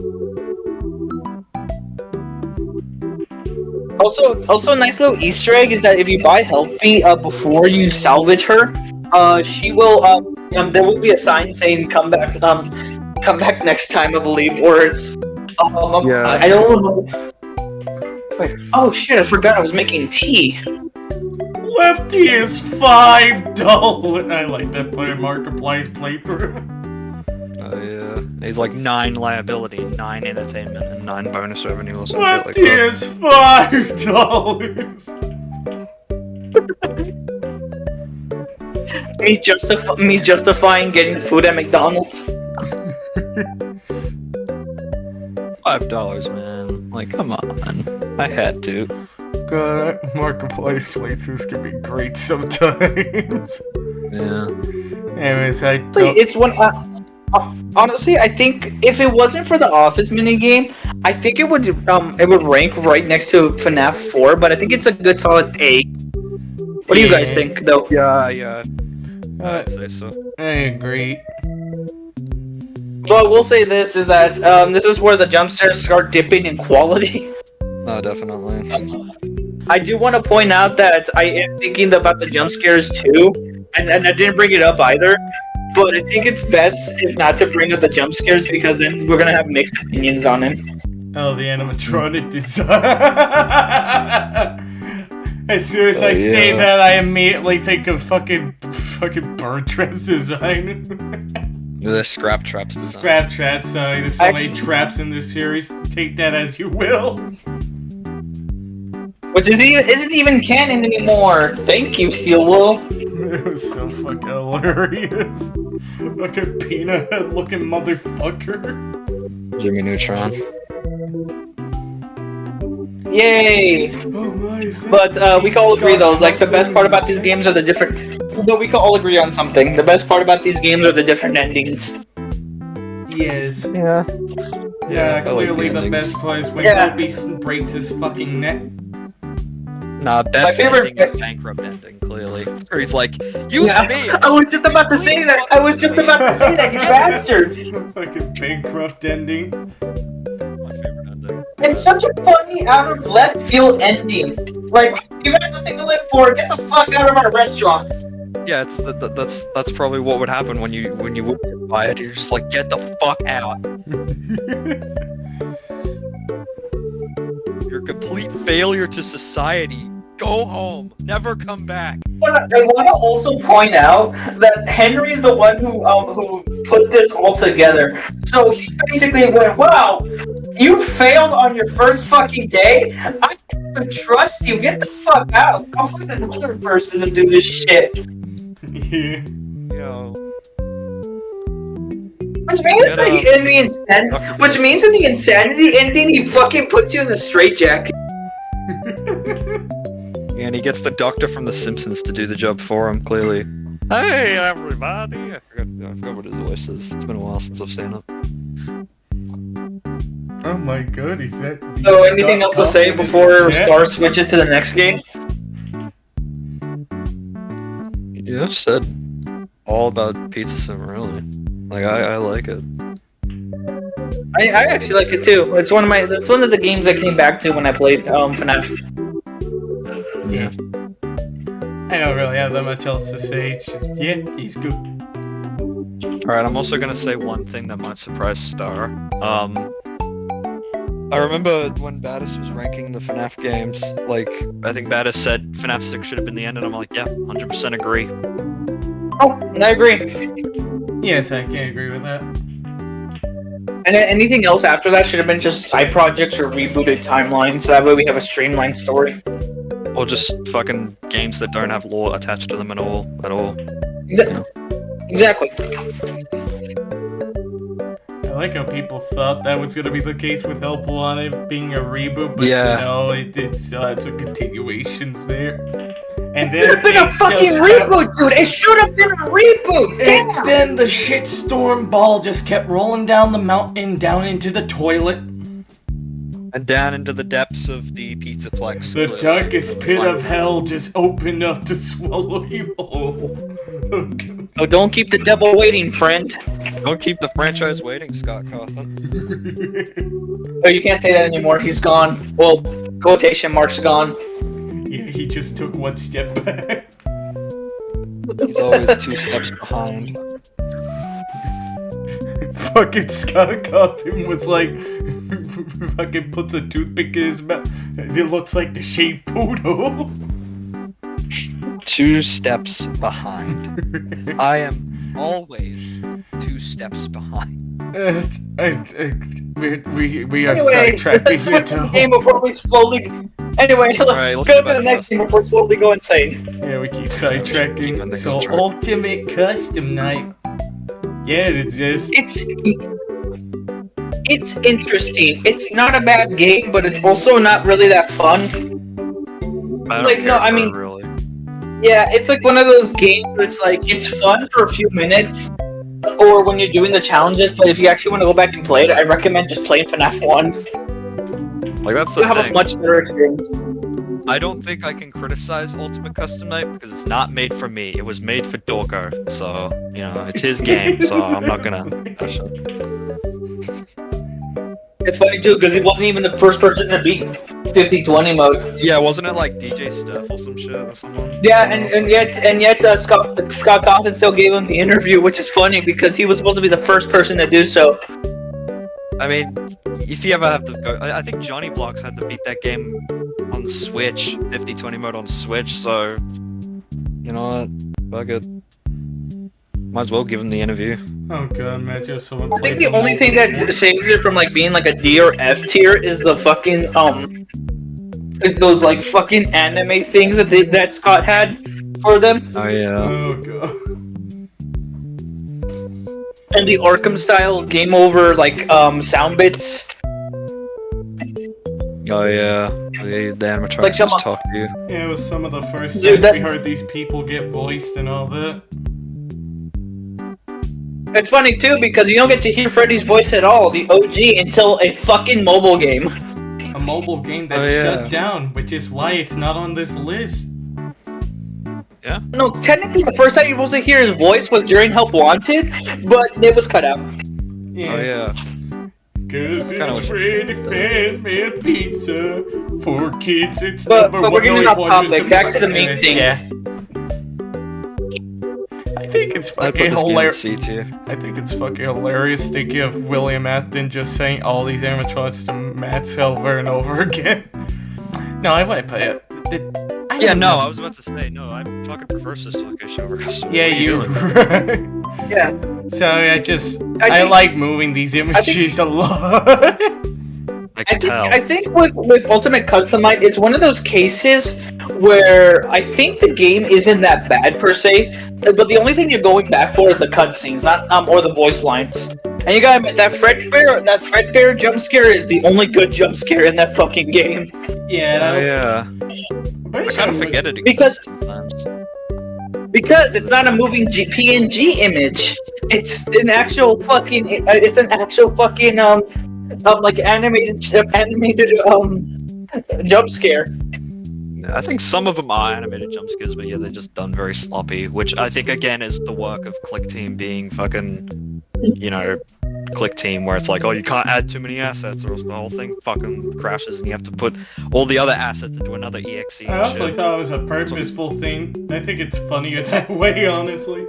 Also, a nice little Easter egg is that if you buy Healthy before you salvage her, she will there will be a sign saying come back next time, I believe, or it's I don't know. Wait. Oh shit! I forgot I was making tea. Lefty is $5. I like that player Markiplier's playthrough. Oh yeah. He's like 9 liability, 9 entertainment, and 9 bonus revenue or something like Lefty that. is $5. Me justifying getting food at McDonald's. $5, man. Like, come on. I had to. God, Markiplier's playthroughs can be great sometimes. Yeah. Anyways, It's one. Honestly, I think if it wasn't for the Office minigame, I think it would rank right next to FNAF 4. But I think it's a good solid A. What do you guys think, though? Yeah. I'd say so. I agree. Well, I will say this is that this is where the jump scares start dipping in quality. No, definitely. I do want to point out that I am thinking about the jump scares too, and I didn't bring it up either. But I think it's best if not to bring up the jump scares because then we're gonna have mixed opinions on it. Oh, the animatronic design. As soon as I say that, I immediately think of fucking Bertrand's design. The scrap traps design. Scrap traps, sorry. There's so many traps in this series. Take that as you will. Which isn't even canon anymore. Thank you, Steelwool. It was so fucking hilarious. Fucking peanut head looking motherfucker. Jimmy Neutron. Yay! Oh my, But we can all agree though, like the best part about these games are the different. But we can all agree on something. The best part about these games are the different endings. Yes. Yeah. Yeah, clearly the best part is when Opie breaks his fucking neck. Nah, best My favorite ending is bankrupt ending, clearly. Where he's like, you Yeah, me! I was just about to say that. You bastard! Fucking bankrupt ending. My favorite ending. It's such a funny, out of left field ending. Like, you got nothing to live for. Get the fuck out of our restaurant. Yeah, that's probably what would happen when you walk by it. You're just like, get the fuck out. You're a complete failure to society. Go home. Never come back. I want to also point out that Henry's the one who put this all together. So he basically went, "Wow, you failed on your first fucking day. I don't trust you. Get the fuck out. I'll find another person to do this shit." Yeah. Yo. Which means that in the insanity ending, he fucking puts you in the straitjacket. And he gets the doctor from The Simpsons to do the job for him, clearly. Hey, everybody! I forgot what his voice is. It's been a while since I've seen it. Oh my god, is that... So anything else to say before Star switches to the next game? Yeah, I've said all about Pizza Sim, really. Like, I like it. I actually like it too. It's one of the games I came back to when I played FNAF. Yeah. I don't really have that much else to say. It's just, yeah, he's good. Alright, I'm also gonna say one thing that might surprise Star. I remember when Baddis was ranking the FNAF games, like, I think Baddis said FNAF 6 should have been the end, and I'm like, yeah, 100% agree. Oh, I agree. Yes, I can agree with that. And then anything else after that should have been just side projects or rebooted timelines, so that way we have a streamlined story. Or just fucking games that don't have lore attached to them at all. Exactly. I like how people thought that was gonna be the case with Helpful on it being a reboot, but no, it's a continuations there. And then it should have been a fucking reboot, dude! It should have been a reboot! Damn! And then the shitstorm ball just kept rolling down the mountain, down into the toilet. And down into the depths of the Pizzaplex. The darkest pit of hell just opened up to swallow you whole. Oh, don't keep the devil waiting, friend. Don't keep the franchise waiting, Scott Cawthon. Oh, you can't say that anymore. He's gone. Well, quotation marks gone. Yeah, he just took one step back. He's always 2 steps behind. Fucking Scott Cawthon was like, fucking puts a toothpick in his mouth. It looks like the shaved poodle. 2 steps behind. I am always 2 steps behind. We are sidetracking let's switch here. the game before we slowly. Anyway, let's go to the next game before we slowly go insane. Yeah, we keep sidetracking. So, Ultimate Custom Night. Yeah, it exists. It's interesting. It's not a bad game, but it's also not really that fun. Really. Yeah, it's like one of those games where it's like, it's fun for a few minutes, or when you're doing the challenges, but if you actually want to go back and play it, I recommend just playing FNAF 1. Like, that's the You'll have thing. a much better experience. I don't think I can criticize Ultimate Custom Night because it's not made for me. It was made for Dorko, so, you know, it's his game, so I'm not gonna... It's funny too, because he wasn't even the first person to beat 50-20 mode. Yeah, wasn't it like DJ Steph or some shit or someone? Yeah, and yet Scott Cawthon still gave him the interview, which is funny because he was supposed to be the first person to do so. I mean, if you ever have to go, I think Johnny Blocks had to beat that game on the Switch, 50-20 mode on Switch, so, you know what, fuck it. Might as well give him the interview. Oh god, imagine if someone I think the only thing that saves it from like being like a D or F tier is the fucking is those like fucking anime things that Scott had for them. Oh yeah. Oh god. And the Arkham style game over like sound bits. Oh yeah. The animatronics Like, just talk to you. Yeah, it was some of the first Dude, times we heard these people get voiced and all that. It's funny too because you don't get to hear Freddy's voice at all, the OG, until a fucking mobile game. A mobile game that shut down, which is why it's not on this list. Yeah? No, technically the first time you were supposed to hear his voice was during Help Wanted, but it was cut out. Yeah. Oh yeah. Cause it's Freddy fan-made pizza for kids. It's But number we're getting one off topic. Back to the main thing. Yeah. I think it's I put fucking this game in hilarious. C tier. I think it's fucking hilarious thinking of William Afton just saying all these animatronics to Matt Silver and over again. No, I want to put it. Yeah, no, I was about to say, no, I fucking prefer Sister Location over Custom. Yeah, you. Yeah. So I like moving these images a lot. I can tell. I think with Ultimate Custom Night, it's one of those cases where I think the game isn't that bad per se, but the only thing you're going back for is the cutscenes, not or the voice lines. And you gotta admit that Fredbear jump scare is the only good jump scare in that fucking game. Yeah. I kind of forget it Because- exists sometimes. Because it's not a moving PNG image. It's an actual fucking like animated jump scare. I think some of them are animated jump scares, but yeah, they're just done very sloppy, which I think again is the work of Click Team being fucking, you know, Click Team, where it's like, oh, you can't add too many assets or else the whole thing fucking crashes and you have to put all the other assets into another EXE. I also thought it was a purposeful thing. I think it's funnier that way, honestly.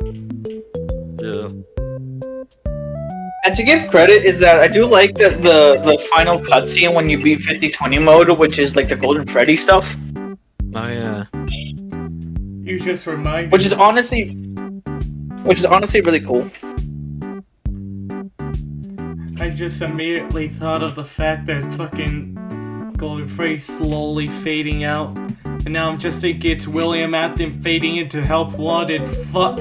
Yeah. And to give credit is that I do like the final cutscene when you beat 50-20 mode, which is like the Golden Freddy stuff. Oh yeah. You just reminded Which is honestly really cool. I just immediately thought of the fact that fucking Golden Freddy's slowly fading out. And now I'm just thinking it's William Afton fading into Help Wanted. Fuck.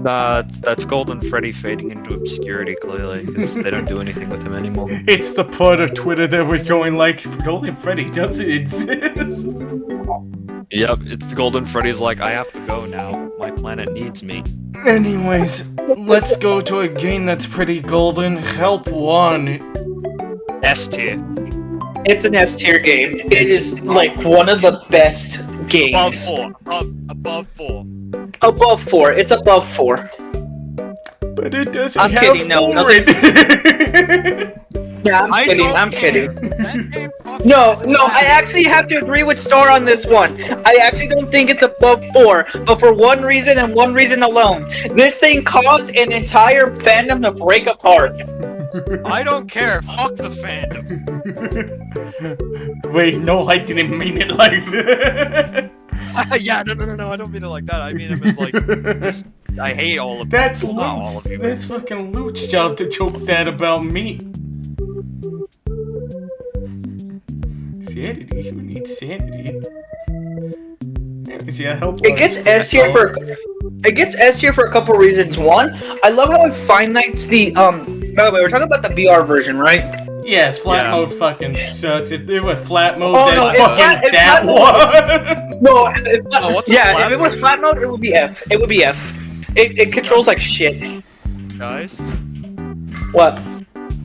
Nah, that's Golden Freddy fading into obscurity, clearly, because they don't do anything with him anymore. It's the part of Twitter that was going like, Golden Freddy doesn't exist. Yep, it's the Golden Freddy's like, I have to go now. My planet needs me. Anyways, let's go to a game that's pretty golden. Help Wanted. S tier. It's an S tier game. It is like one of the best games. Above 4. Above 4. It's above 4. But it doesn't I'm have kidding, no, 4 in it. Yeah, I'm kidding. No, I actually have to agree with Star on this one. I actually don't think it's above 4, but for one reason and one reason alone. This thing caused an entire fandom to break apart. I don't care. Fuck the fandom. Wait, no, I didn't mean it like that. Yeah, no. I don't mean it like that. I mean it as like, just, I hate all of That's you. Not all Luke's. of you. That's fucking Luke's job to joke that about me. Sanity? Who needs sanity? Yeah, help. It gets S tier for a couple reasons. One, I love how it finites the By the way, we're talking about the VR version, right? Yes, flat Yeah. mode fucking sucks. If it was flat mode, Oh, then no, fucking if that flat one. No, what's a yeah. flat If it was version? flat mode, it would be F. It would be F. It controls like shit. Guys, What?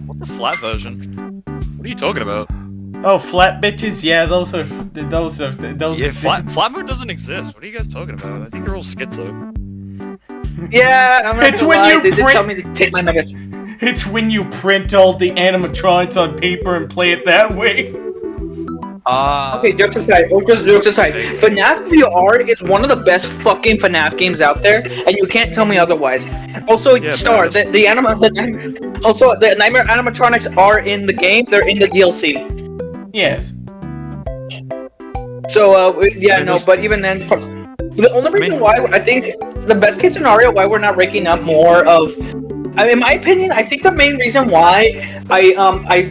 what's the flat version? What are you talking about? Oh, flat bitches? Yeah, those are. Yeah, flat mode doesn't exist. What are you guys talking about? I think you're all schizo. Yeah, I'm not It's gonna when lie, you they did print- tell me to take my mega. It's when you print all the animatronics on paper and play it that way. Okay, jokes aside, FNaF VR is one of the best fucking FNaF games out there, and you can't tell me otherwise. Also, Yeah, Star, but the Nightmare animatronics are in the game. They're in the DLC. Yes. So, yeah, I no, just- but even then, the only reason why I think the best case scenario why we're not raking up more of, I mean, in my opinion, I think the main reason why I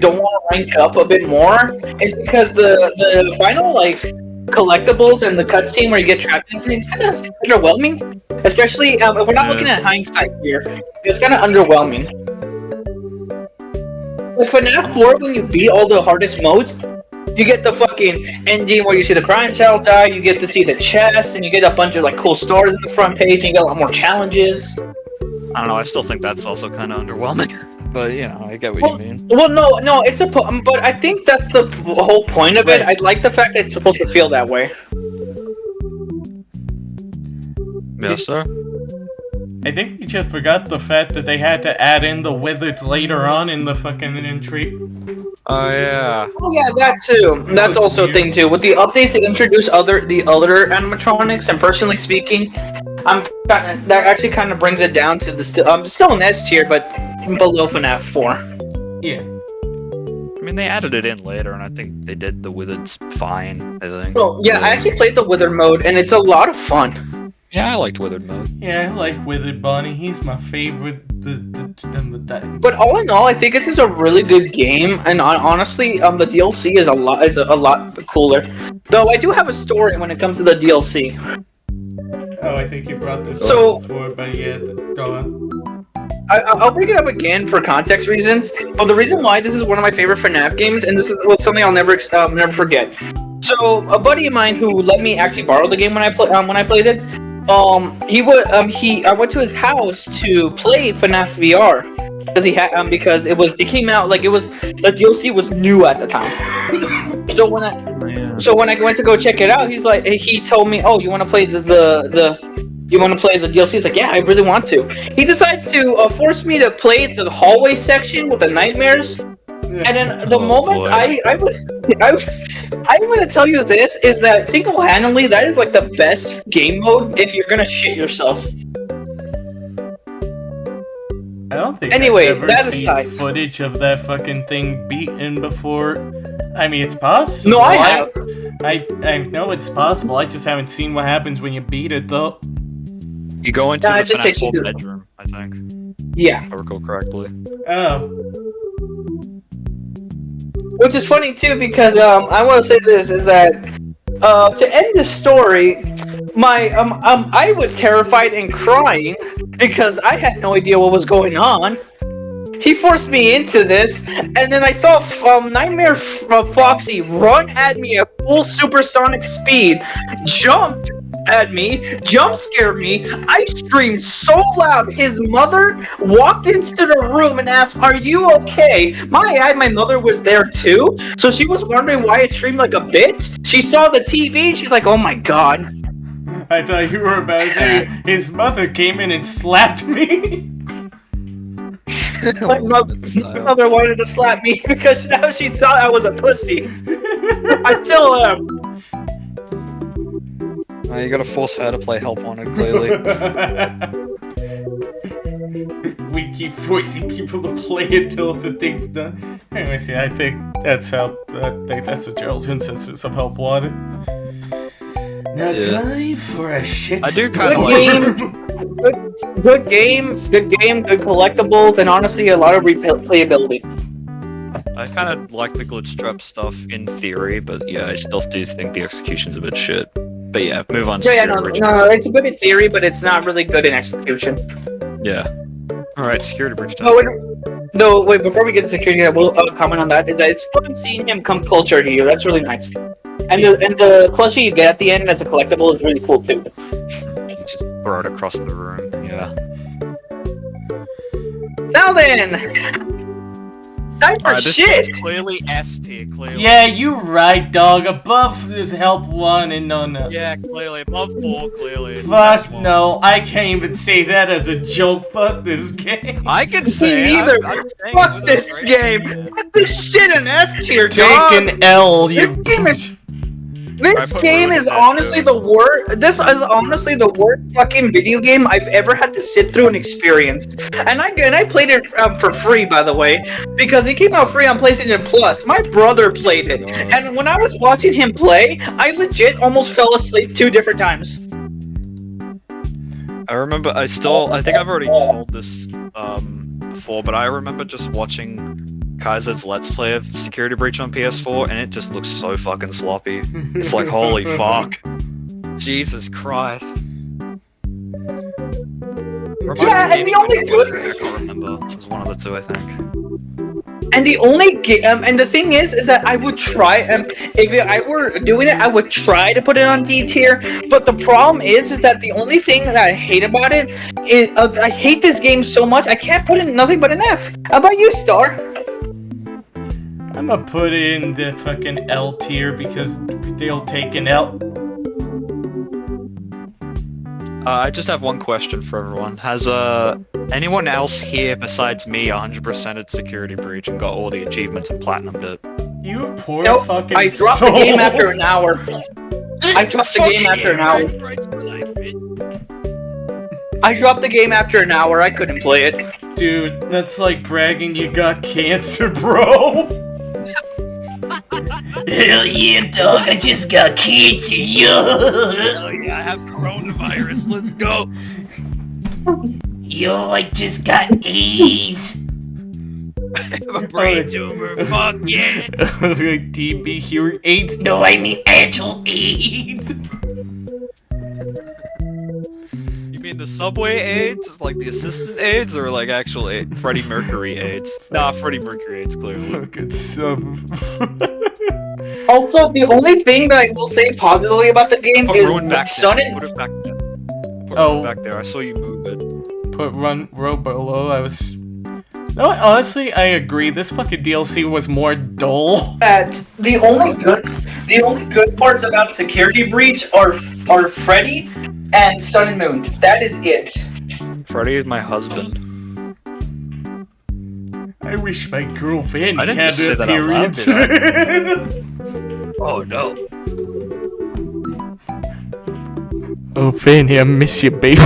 don't want to rank up a bit more is because the final like collectibles and the cutscene where you get trapped in things kind of underwhelming. Especially if we're not looking at hindsight here, it's kind of underwhelming. Like FNaF 4, when you beat all the hardest modes, you get the fucking ending where you see the crying child die, you get to see the chest, and you get a bunch of like cool stars in the front page, and you get a lot more challenges. I don't know. I still think that's also kind of underwhelming. But you know, I get what you mean. Well, no, it's but I think that's the whole point of it. I like the fact that it's supposed to feel that way. Yes, sir. I think we just forgot the fact that they had to add in the wizards later on in the fucking entry. Oh yeah. Oh yeah, that too. That's was also a weird. thing too. With the updates, they introduce the other animatronics, and personally speaking, that actually kind of brings it down to the still an S tier, but below FNaF 4. Yeah. I mean, they added it in later, and I think they did the wizards fine. I think. Oh yeah, I actually played the Wither mode, and it's a lot of fun. Yeah, I liked withered mode. Yeah, I like Wizard Bonnie. He's my favorite. But all in all, I think it's just a really good game, and honestly, the DLC is a lot cooler. Though I do have a story when it comes to the DLC. Oh, I think you brought this So- up before, but yeah, go on. I'll bring it up again for context reasons, but the reason why this is one of my favorite FNaF games, and this is something I'll never forget. So a buddy of mine who let me actually borrow the game when I played it, I went to his house to play FNaF VR because it came out like the DLC was new at the time. So when I went to go check it out, he told me, "Oh, you want to play the DLC?" He's like, "Yeah, I really want to." He decides to force me to play the hallway section with the nightmares. And then the moment I'm gonna tell you this is that single-handedly that is like the best game mode if you're gonna shit yourself. I don't think Anyway, I've ever that seen aside. footage of that fucking thing beaten before. I mean, it's possible. No, I have. I know it's possible. I just haven't seen what happens when you beat it, though. You go into Nah, the it just takes you FNaF to- bedroom, I think, Yeah, if I recall correctly. Oh. which is funny too because I want to say this is that to end this story, I was terrified and crying because I had no idea what was going on. He forced me into this, and then I saw Nightmare Foxy run at me at full supersonic speed, jumped at me, jump scared me. I screamed so loud. His mother walked into the room and asked, "Are you okay?" My mother was there too, so she was wondering why I screamed like a bitch. She saw the TV and she's like, "Oh my god." I thought you were about to say his mother came in and slapped me. My mother wanted to slap me because now she thought I was a pussy. I still am. You gotta force her to play Help Wanted, clearly. we keep forcing people to play until the thing's done. Anyways, yeah, I think that's how. I think that's the general consensus of Help Wanted. Now time for a shit. I do Good kinda game, good collectibles, and honestly, a lot of replayability. I kind of like the glitch trap stuff in theory, but yeah, I still do think the execution's a bit shit. But yeah, move on. Yeah, no, it's good in theory, but it's not really good in execution. Yeah. Alright, security breach time. No, wait, before we get to security, I will comment on that. Is that it's fun seeing him come closer to you. That's really nice. And the closer you get at the end as a collectible is really cool too. You just throw it across the room, yeah. Now then! Time for This shit! is clearly S tier, clearly. Yeah, you right, dog. Above is Help 1 and no. Yeah, clearly. Above 4, clearly. Fuck no, I can't even say that as a joke. Fuck this game. I can say Me it. neither. I'm saying Fuck it was a this great game! Put this shit in F tier, Take dog! an L, you This game is- I This put game Ruin is in that honestly too. the worst. This is honestly the worst fucking video game I've ever had to sit through and experience. And I played it for free, by the way, because it came out free on PlayStation Plus. My brother played it, and when I was watching him play, I legit almost fell asleep 2 different times. I remember, I think I've already told this before, but I remember just watching Kaiser's Let's Play of Security Breach on PS4, and it just looks so fucking sloppy. It's like, holy fuck. Jesus Christ. Yeah, and the only good- I can't remember. It was one of the two, I think. And the only and the thing is that I would try, if I were doing it, I would try to put it on D tier. But the problem is that the only thing that I hate about it is I hate this game so much I can't put in nothing but an F. How about you, Star? I'm gonna put in the fucking L tier because they'll take an L. I just have one question for everyone. Has anyone else here besides me 100%ed Security Breach and got all the achievements and platinumed it? You poor Nope, fucking I dropped soul. the game after an hour. I dropped the game after an hour. I dropped the game after an hour. I couldn't play it. Dude, that's like bragging you got cancer, bro. Hell yeah, dog, I just got cancer, yo. Oh yeah, I have coronavirus, let's go! Yo, I just got AIDS. I have a brain tumor, fuck yeah! TB here, AIDS? No, I mean actual AIDS. You mean the subway AIDS? Like the assistant AIDS? Or like actual Freddie Mercury AIDS? Nah, Freddie Mercury AIDS, clearly. Fucking sub. Also, the only thing that I will say positively about the game Put is Ruin back Sun there. and Put it back there. Put Oh. it back there, I saw you move it. Put run row below, I was... No, honestly, I agree. This fucking DLC was more dull. that the only good parts about Security Breach are Freddy and Sun and Moon. That is it. Freddie is my husband. I wish my girlfriend I didn't had just say that out loud, periods. Oh no. Oh, Fanny, I miss you, baby.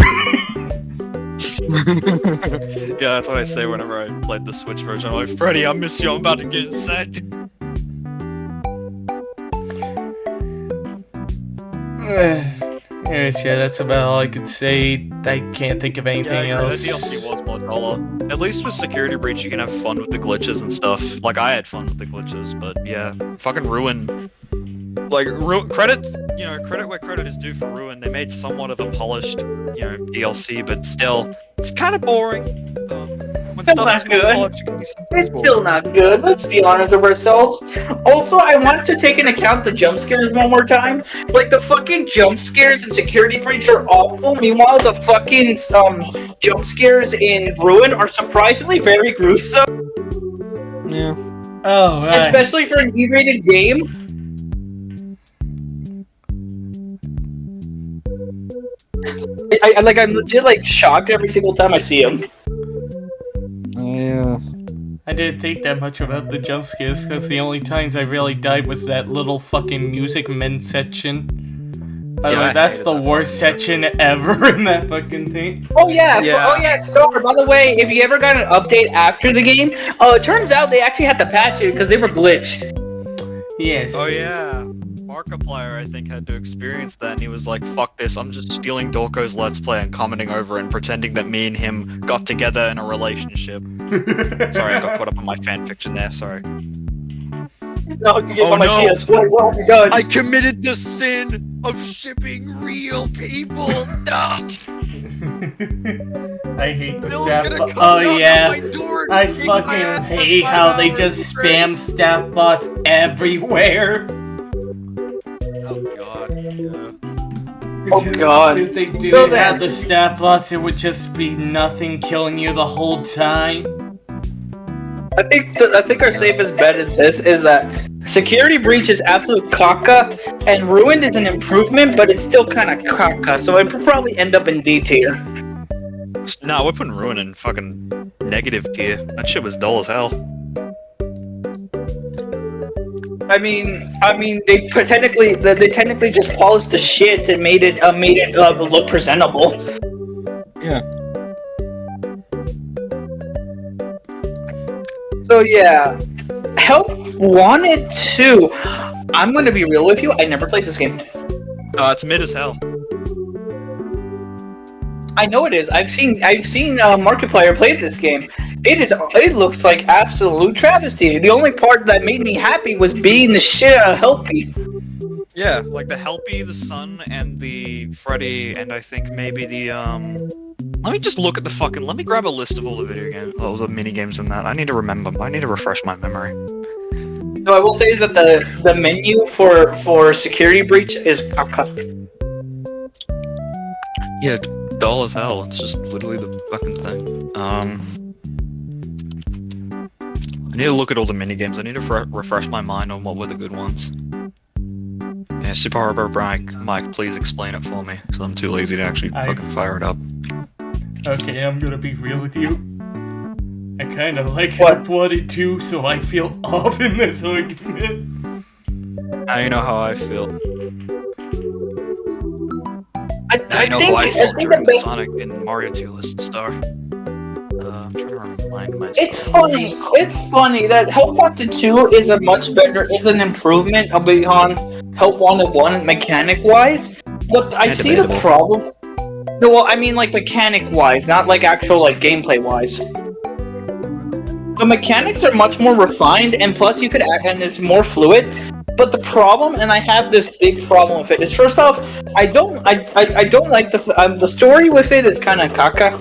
Yeah, that's what I say whenever I played the Switch version. I'm like, Freddie, I miss you, I'm about to get inside. Anyways, yeah, that's about all I could say. I can't think of anything Yeah, else. the DLC was more dollar. At least with Security Breach, you can have fun with the glitches and stuff. Like, I had fun with the glitches, but yeah, fucking Ruin. Like, credit where credit is due for Ruin. They made somewhat of a polished, DLC, but still, it's kind of boring. When Still stuff not is more good. polished, it can be It's still not good. Let's be honest with ourselves. Also, I want to take into account the jump scares one more time. Like, the fucking jump scares in Security Breach are awful. Meanwhile, the fucking jump scares in Ruin are surprisingly very gruesome. Yeah. Oh, right. Especially for an E-rated game. I'm legit like shocked every single time I see him. Yeah. I didn't think that much about the jump scares because the only times I really died was that little fucking music men section. By the way, that's the worst section ever in that fucking thing. Oh yeah, Star. By the way, if you ever got an update after the game, it turns out they actually had to patch it because they were glitched. Yes. Oh yeah. Markiplier, I think, had to experience that, and he was like, fuck this, I'm just stealing Dorko's Let's Play and commenting over and pretending that me and him got together in a relationship. Sorry, I got caught up on my fanfiction there, sorry. No, you get on my PS4, what have you done? I committed the sin of shipping real people! No! I hate the staff bots. Oh yeah, I fucking hate how they just spam staff bots everywhere. Oh god, yeah. Oh god. If they didn't have the staff bots, it would just be nothing killing you the whole time. I think our safest bet is that Security Breach is absolute caca, and Ruined is an improvement, but it's still kind of caca, so it would probably end up in D tier. Nah, we're putting Ruin in fucking negative tier. That shit was dull as hell. I mean, they technically just polished the shit and made it look presentable. Yeah. So yeah, Help Wanted 2. I'm gonna be real with you. I never played this game. It's mid as hell. I know it is. I've seen Markiplier play this game. It looks like absolute travesty. The only part that made me happy was being the shit out of Helpy. Yeah, like the Helpy, the Sun, and the Freddy, and I think maybe the Let me just look at the fucking. Let me grab a list of all the video games, all the mini games in that. I need to remember. I need to refresh my memory. So I will say is that the menu for Security Breach is caca. Yeah, it's dull as hell. It's just literally the fucking thing. I need to look at all the mini games. I need to refresh my mind on what were the good ones. Yeah, Super Harbor Mike, please explain it for me, because I'm too lazy to actually fucking fire it up. Okay, I'm gonna be real with you. I kinda like Help Wanted 2, so I feel off in this argument. Now you know how I feel. I think the best... Sonic in Mario 2 list star. I'm trying to remind myself. It's funny that Help Wanted 2 is an improvement beyond Help Wanted 1 mechanic-wise, but I see the problem. No, well, I mean like mechanic-wise, not like actual like gameplay-wise. The mechanics are much more refined, and plus you could add, and it's more fluid. But the problem, and I have this big problem with it, is first off, I don't like the story with it is kind of caca.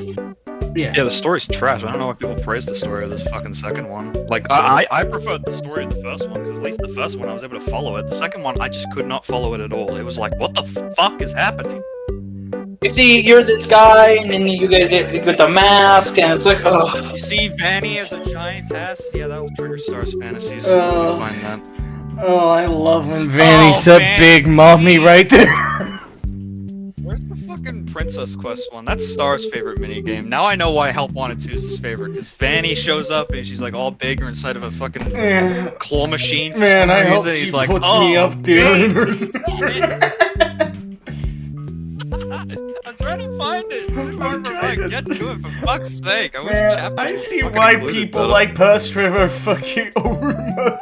Yeah, the story's trash. I don't know why people praise the story of this fucking second one. Like, I preferred the story of the first one, because at least the first one I was able to follow it. The second one, I just could not follow it at all. It was like, what the fuck is happening? You see, you're this guy, and then you get the mask, and it's like, ugh. You see Vanny as a giantess? Yeah, that'll trigger Star's fantasies. Find that. Oh, I love when Vanny said big mommy right there. Where's the fucking Princess Quest one? That's Star's favorite minigame. Now I know why Help Wanted 2 is his favorite, because Vanny shows up and she's like all big or inside of a fucking claw machine. Man, I hope she puts me up there. I'm trying to find it. Get to it, for fuck's sake. I see why people like Past River fucking over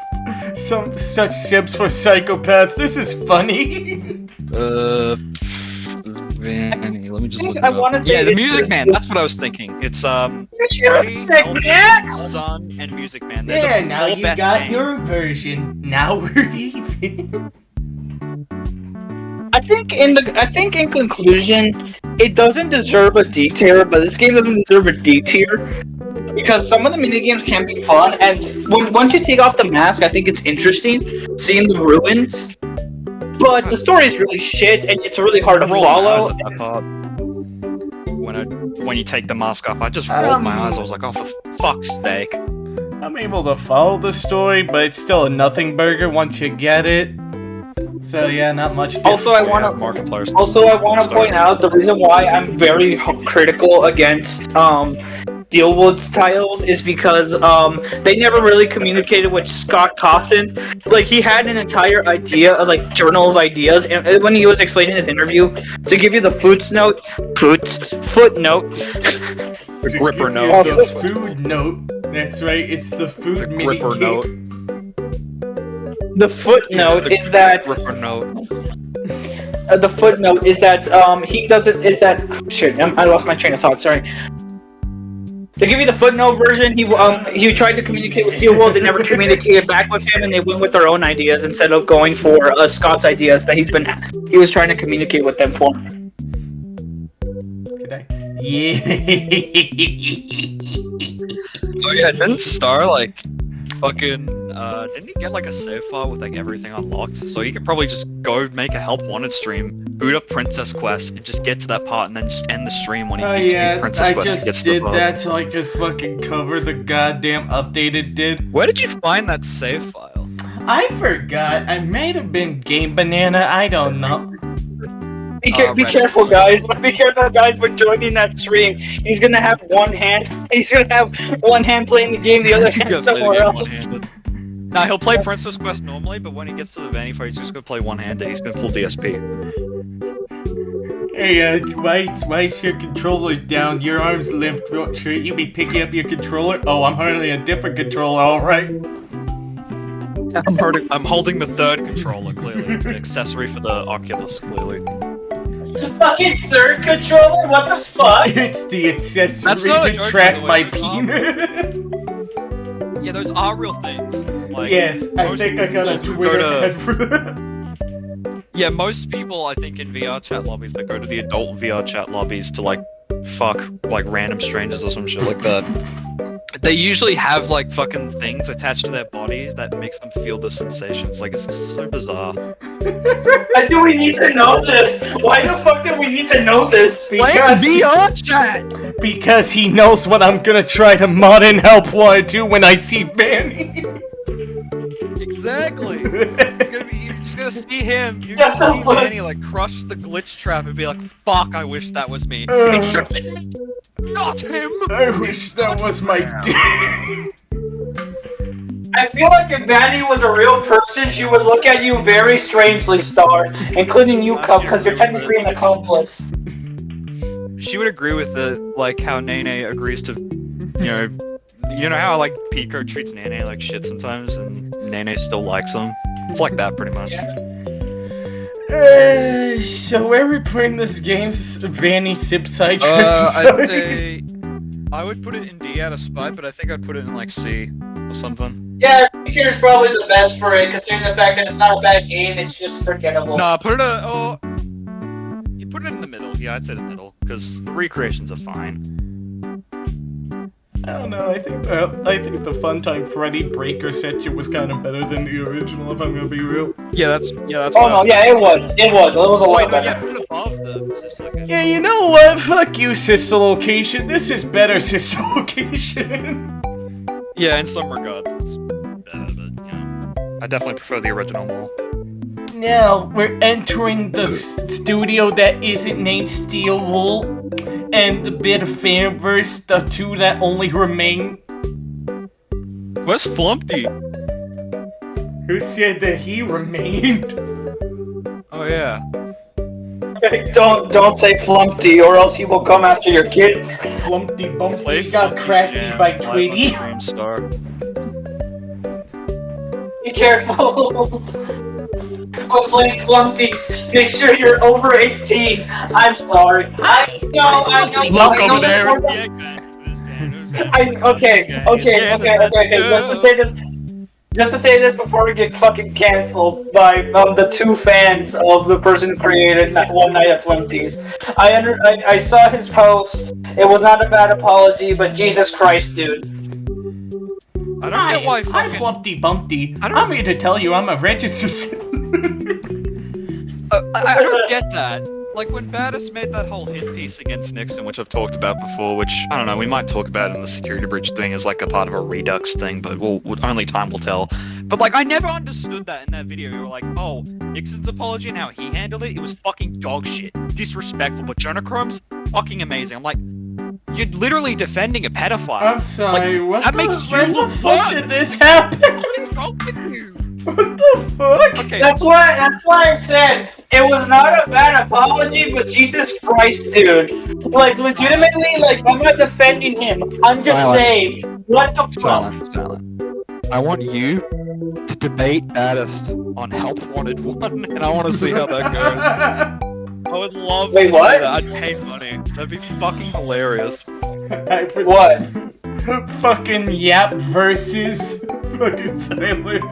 such sips for psychopaths. This is funny. Vanny, let me just look it I up. want to say the Music Man. That's what I was thinking. It's Freddy, Sun, and Music Man. Yeah, now you got your version. Now we're even. I think in conclusion, it doesn't deserve a D tier, but this game doesn't deserve a D tier because some of the minigames can be fun, and once you take off the mask, I think it's interesting seeing the ruins. But the story is really shit, and it's really hard to follow. When you take the mask off, I just rolled my eyes. I was like, oh, for fuck's sake. I'm able to follow the story, but it's still a nothing burger once you get it. So yeah, not much different. Also, I want to point out the reason why I'm very critical against Steelwood's titles is because they never really communicated with Scott Cawthon. Like he had an entire idea, like journal of ideas, and when he was explaining his interview, to give you the footnote. The gripper Give note. you the food note. That's right. It's the food The mini gripper kit. note. The footnote The is that gripper note. the footnote is that he doesn't is that shit. I lost my train of thought. Sorry. To give you the footnote version, he tried to communicate with Steelwood. They never communicated back with him, and they went with their own ideas instead of going for Scott's ideas that he was trying to communicate with them for. Did I? Yeah. Oh yeah, didn't Star like fucking didn't he get like a save file with like everything unlocked? So you could probably just go make a help wanted stream, boot up Princess Quest, and just get to that part, and then just end the stream when he Oh beats yeah, Princess I Quest and just gets did to the boss. that so I could fucking cover the goddamn update it did. Where did you find that save file? I forgot. I might have been Game Banana. I don't know. Be Reddit. careful, guys. Be careful, guys. We're joining that stream. He's gonna have one hand. He's gonna have one hand playing the game, the other He's hand gonna play the somewhere game else. one-handed. Nah, he'll play Princess Quest normally, but when he gets to the Vanny fight, he's just gonna play one-handed. He's gonna pull DSP. Hey, why is your controller down? Your arm's limp. Shouldn't you be picking up your controller? Oh, I'm holding a different controller, alright. I'm holding the third controller, clearly. It's an accessory for the Oculus, clearly. Fucking third controller? What the fuck? It's the accessory That's not a to joke, track by the my way. penis. Yeah, those are real things. Like, Yes, I most think I got a people who Twitter go to- ad for that. Yeah, most people, I think, in VR chat lobbies that go to the adult VR chat lobbies to, like, fuck, like, random strangers or some shit like that, they usually have, like, fucking things attached to their bodies that makes them feel the sensations. Like, it's just so bizarre. Why do we need to know this? Why the fuck do we need to know this? Because he knows what I'm gonna try to mod and help wanted to when I see Vanny. Exactly! You're just gonna see him, you're What gonna the see fuck? Manny, like, crush the glitch trap and be like, fuck, I wish that was me. Got him! I wish that was my dick. I feel like if Vanny was a real person, she would look at you very strangely, Star, including you, Cub, because you're technically an accomplice. She would agree with the, like, how Nene agrees to, you know how, like, Pico treats Nene like shit sometimes, and Nene still likes him? It's like that, pretty much. So where are we putting this game? Vanny Sipside I'd say... I would put it in D out of spite, but I think I'd put it in, like, C or something. Yeah, C-tier is probably the best for it, considering the fact that it's not a bad game, it's just forgettable. Nah, put it you put it in the middle. Yeah, I'd say the middle, because recreations are fine. I don't know. I think the Funtime Freddy Breaker section was kind of better than the original. If I'm gonna be real. Yeah, that's. Oh no, yeah, it was a lot Wait, no, better. yeah, put it above the sister location. Yeah, you know what? Fuck you, sister location. This is better, sister location. Yeah, in some regards, it's better, but I definitely prefer the original more. Now we're entering the studio that isn't named Steel Wool, and the bit of fanverse, the two that only remain. Where's Flumpty? Who said that he remained? Oh yeah. Don't say Flumpty, or else he will come after your kids. Flumpty Bumpty Play got Flumpty crafty Jam by live on Twitty. stream, Star. Be careful. But playing Flumpties, make sure you're over 18. I'm sorry. I know. Welcome there. Okay. Just to say this before we get fucking canceled by the two fans of the person who created One Night at Flumpties. I saw his post. It was not a bad apology, but Jesus Christ, dude. I don't get why I'm fucking. Flumpty Bumpty. I don't- I'm here to tell you I'm a registered citizen. I don't get that. Like, when Baddest made that whole hit piece against Nixon, which I've talked about before, which, I don't know, we might talk about in the security breach thing as, like, a part of a Redux thing, but only time will tell. But, like, I never understood that in that video. You were like, oh, Nixon's apology and how he handled it, it was fucking dog shit. Disrespectful, but Jonah Chrome's fucking amazing. I'm like, You're literally defending a pedophile. I'm sorry, Like, when the fuck did this happen? What is wrong with you? What the fuck? Okay. That's why I said it was not a bad apology, but Jesus Christ, dude. Like, legitimately, like, I'm not defending him. I'm just saying, what the fuck? Silent. I want you to debate Baddest on Help Wanted 1, and I want to see how that goes. I would love to see that. I'd pay money. That'd be fucking hilarious. What? Fucking Yap versus fucking Silent.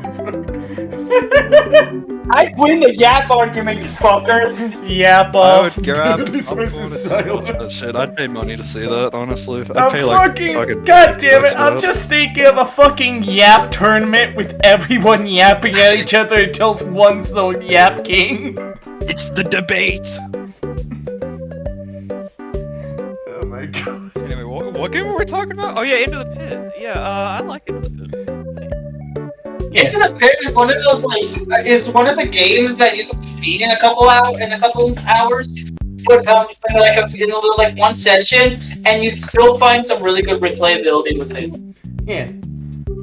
I'd win the Yap argument, you fuckers. Yap I off. would grab. versus Silent. That shit. I'd pay money to see that. Honestly, I'd I'm pay like fucking. God damn it! I'm just thinking of a fucking Yap tournament with everyone yapping at each other until one's the Yap King. It's the debate. Oh my god. Anyway, what game were we talking about? Oh yeah, Into the Pit. Yeah, I like Into the Pit. Yeah. Into the Pit is one of those is one of the games that you can beat in a couple hours, but in one session, and you'd still find some really good replayability with it. Yeah.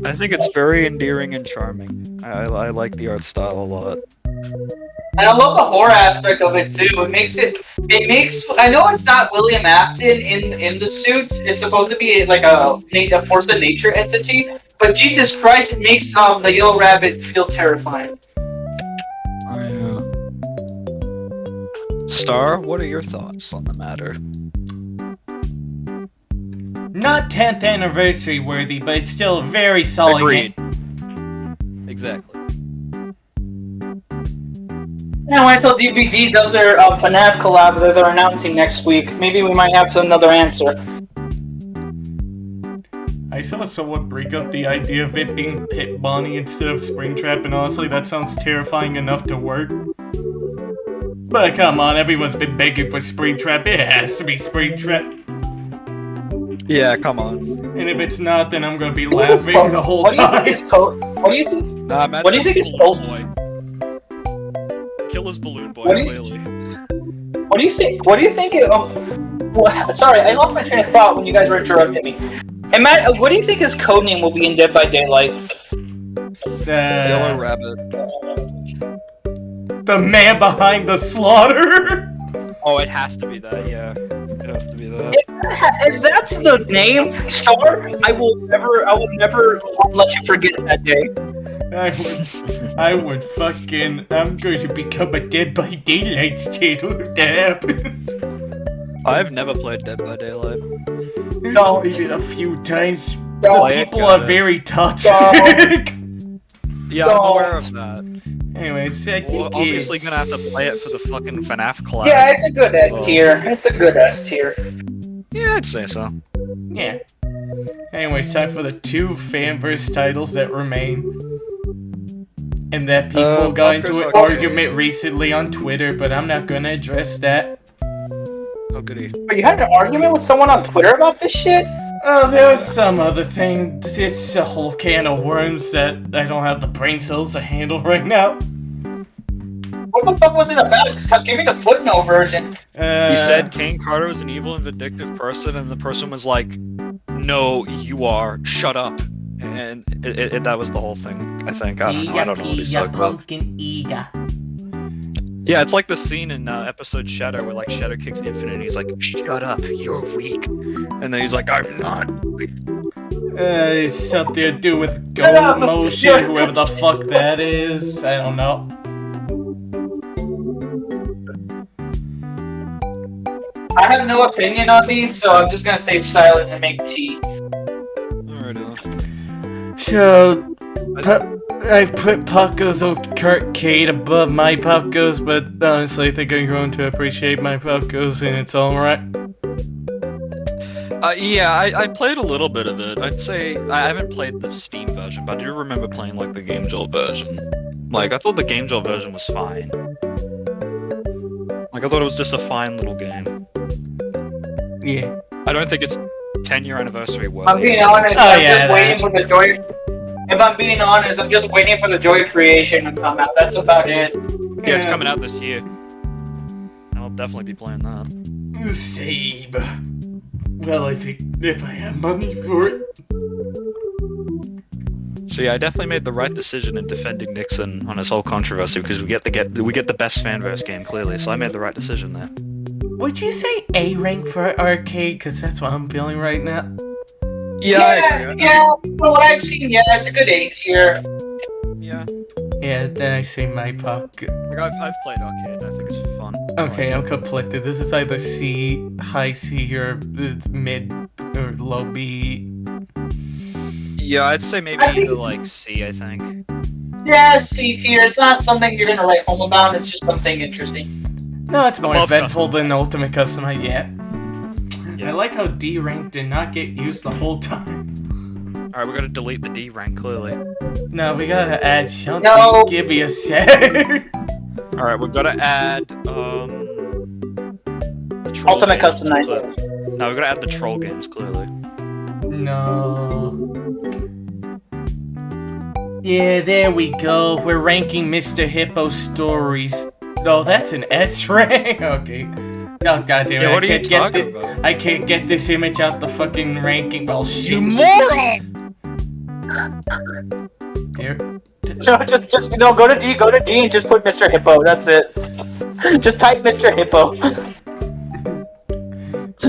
I think it's very endearing and charming. I like the art style a lot. And I love the horror aspect of it too. It makes. I know it's not William Afton in the suits. It's supposed to be like a force of nature entity. But Jesus Christ, it makes the Yellow Rabbit feel terrifying. Star, what are your thoughts on the matter? Not 10th anniversary worthy, but it's still a very solid Agreed. game. Exactly. Yeah, wait until DVD does their FNAF collab that they're announcing next week. Maybe we might have another answer. I saw someone bring up the idea of it being Pit Bonnie instead of Springtrap, and honestly, that sounds terrifying enough to work. But come on, everyone's been begging for Springtrap. It has to be Springtrap. Yeah, come on. And if it's not, then I'm gonna be laughing the whole time. What do you think is code? What do you think? Man, What do you think is code? Killer's Balloon Boy, What do you- clearly. What do you think? What do you think? Sorry, I lost my train of thought when you guys were interrupting me. And Matt, what do you think his codename will be in Dead by Daylight? Yellow Rabbit. The man behind the slaughter. Oh, it has to be that, yeah. It has to be that. If that's the name, Star, I will never let you forget that day. I'm going to become a Dead by Daylight channel if that happens. I've never played Dead by Daylight. I played it a few times. The Don't. people are very toxic. Yeah, I'm aware of that. Anyways, I think We're obviously gonna have to play it for the fucking FNAF collab. Yeah, it's a good S tier. It's a good S tier. Yeah, I'd say so. Yeah. Anyways, time for the 2 fanverse titles that remain. And that people got into an argument recently on Twitter, but I'm not gonna address that. Oh, goody. But you had an argument with someone on Twitter about this shit? Oh, there was some other thing. It's a whole can of worms that I don't have the brain cells to handle right now. What the fuck was it about? Just give me the footnote version. He said Kane Carter was an evil and vindictive person, and the person was like, "No, you are. Shut up." And that was the whole thing, I think. I don't know what he's talking about. Pumpkin eater. Yeah, it's like the scene in episode Shadow where like Shadow kicks Infinite and he's like, "Shut up, you're weak." And then he's like, "I'm not weak." It's something to do with Golden Motion, whoever the fuck that is. I don't know. I have no opinion on these, so I'm just gonna stay silent and make tea. Alright, So, I've put Paco's Arcade above my Paco's, but honestly, I think I'm going to appreciate my Paco's in its own right. Yeah, I played a little bit of it. I'd say I haven't played the Steam version, but I do remember playing like the Game Jolt version. Like, I thought the Game Jolt version was fine. Like, I thought it was just a fine little game. Yeah. I don't think it's 10-year anniversary worthy. I'm being honest, Oh, I'm yeah, just waiting for the joy. If I'm being honest, I'm just waiting for the Joy Creation to come out. That's about it. Yeah, it's coming out this year. I'll definitely be playing that. Save. Well, I think if I have money for it. So yeah, I definitely made the right decision in defending Nixon on his whole controversy because we get the best fanverse game clearly. So I made the right decision there. Would you say A rank for arcade? Because that's what I'm feeling right now. Yeah, I agree. From what I've seen, yeah, it's a good A tier. Yeah. Yeah, then I say my pop. Like I've played arcade. I think it's fun. Okay, I'm conflicted. This is either C, high C, or mid or low B. Yeah, I'd say maybe either like C. I think. Yeah, C tier. It's not something you're gonna write home about. It's just something interesting. No, it's more Above eventful than Ultimate Custom I get. Yeah. I like how D rank did not get used the whole time. All right, we gotta delete the D rank clearly. No, we gotta add something. No. Give me a sec. All right, we've gotta add the troll Ultimate games Custom Night. No, we gotta add the troll games clearly. No. Yeah, there we go. We're ranking Mr. Hippo stories. Oh, that's an S rank. Okay. Oh, goddamn it. Yeah, what are you I can't get talking about? I can't get this image out the fucking ranking. Well, shit. You moron! There. Just go to D and just put Mr. Hippo. That's it. Just type Mr. Hippo.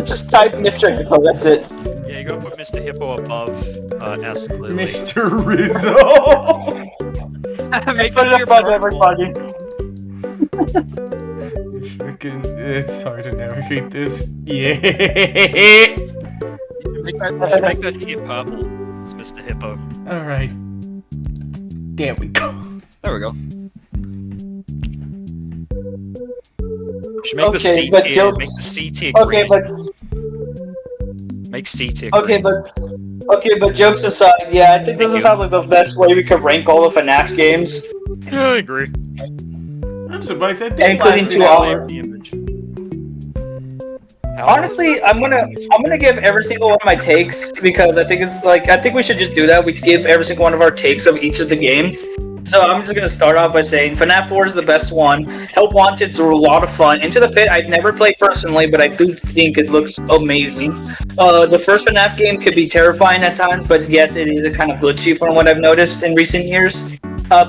Just type Mr. Hippo. That's it. Yeah, you gotta put Mr. Hippo above S clearly. Mr. Rizzo. Make Put it your above purple. everybody. Fucking, it's hard to navigate this. Yeah. Make that tier purple. It's Mr. Hippo. All right. There we go. There we go. Should make the Okay, C but tier. don't- Make the C tier. Okay, green. but Make C tier. okay, green. but jokes aside, yeah, I think this is like the best way we could rank all the FNAF games, Yeah, I agree. I'm surprised that including 2 hours. The image. Honestly, I'm gonna give every single one of my takes because I think we should just do that. We give every single one of our takes of each of the games. So I'm just gonna start off by saying FNAF 4 is the best one. Help Wanted's a lot of fun. Into the Pit I've never played personally, but I do think it looks amazing. The first FNAF game could be terrifying at times, but yes, it is a kind of glitchy from what I've noticed in recent years.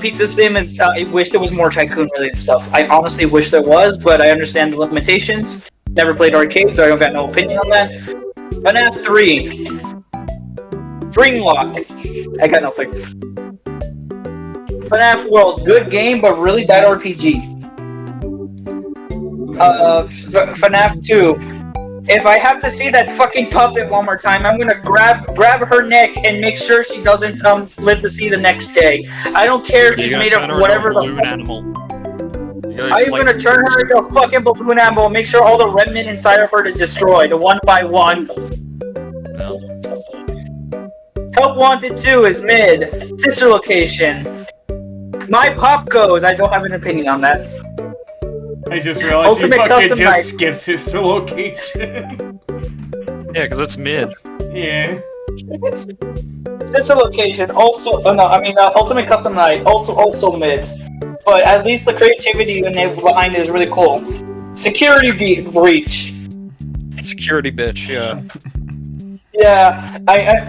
Pizza Sim is. I wish there was more tycoon-related stuff. I honestly wish there was, but I understand the limitations. Never played arcade, so I don't got no opinion on that. FNAF 3. Ringlock. I got nothing. FNAF World. Good game, but really bad RPG. FNAF 2. If I have to see that fucking puppet one more time, I'm gonna grab her neck and make sure she doesn't live to see the next day. I don't care if she's made of whatever the fuck. Animal. I'm gonna turn her into a fucking balloon animal and make sure all the remnant inside of her is destroyed, one by one. No. Help Wanted 2 is mid. Sister Location. My pop goes. I don't have an opinion on that. I just realized Ultimate you fucking Custom just Night. skipped Sister Location. Yeah, because it's mid. Yeah. Sister Location also. Ultimate Custom Night also mid. But at least the creativity behind it is really cool. Security Breach. Security bitch, yeah.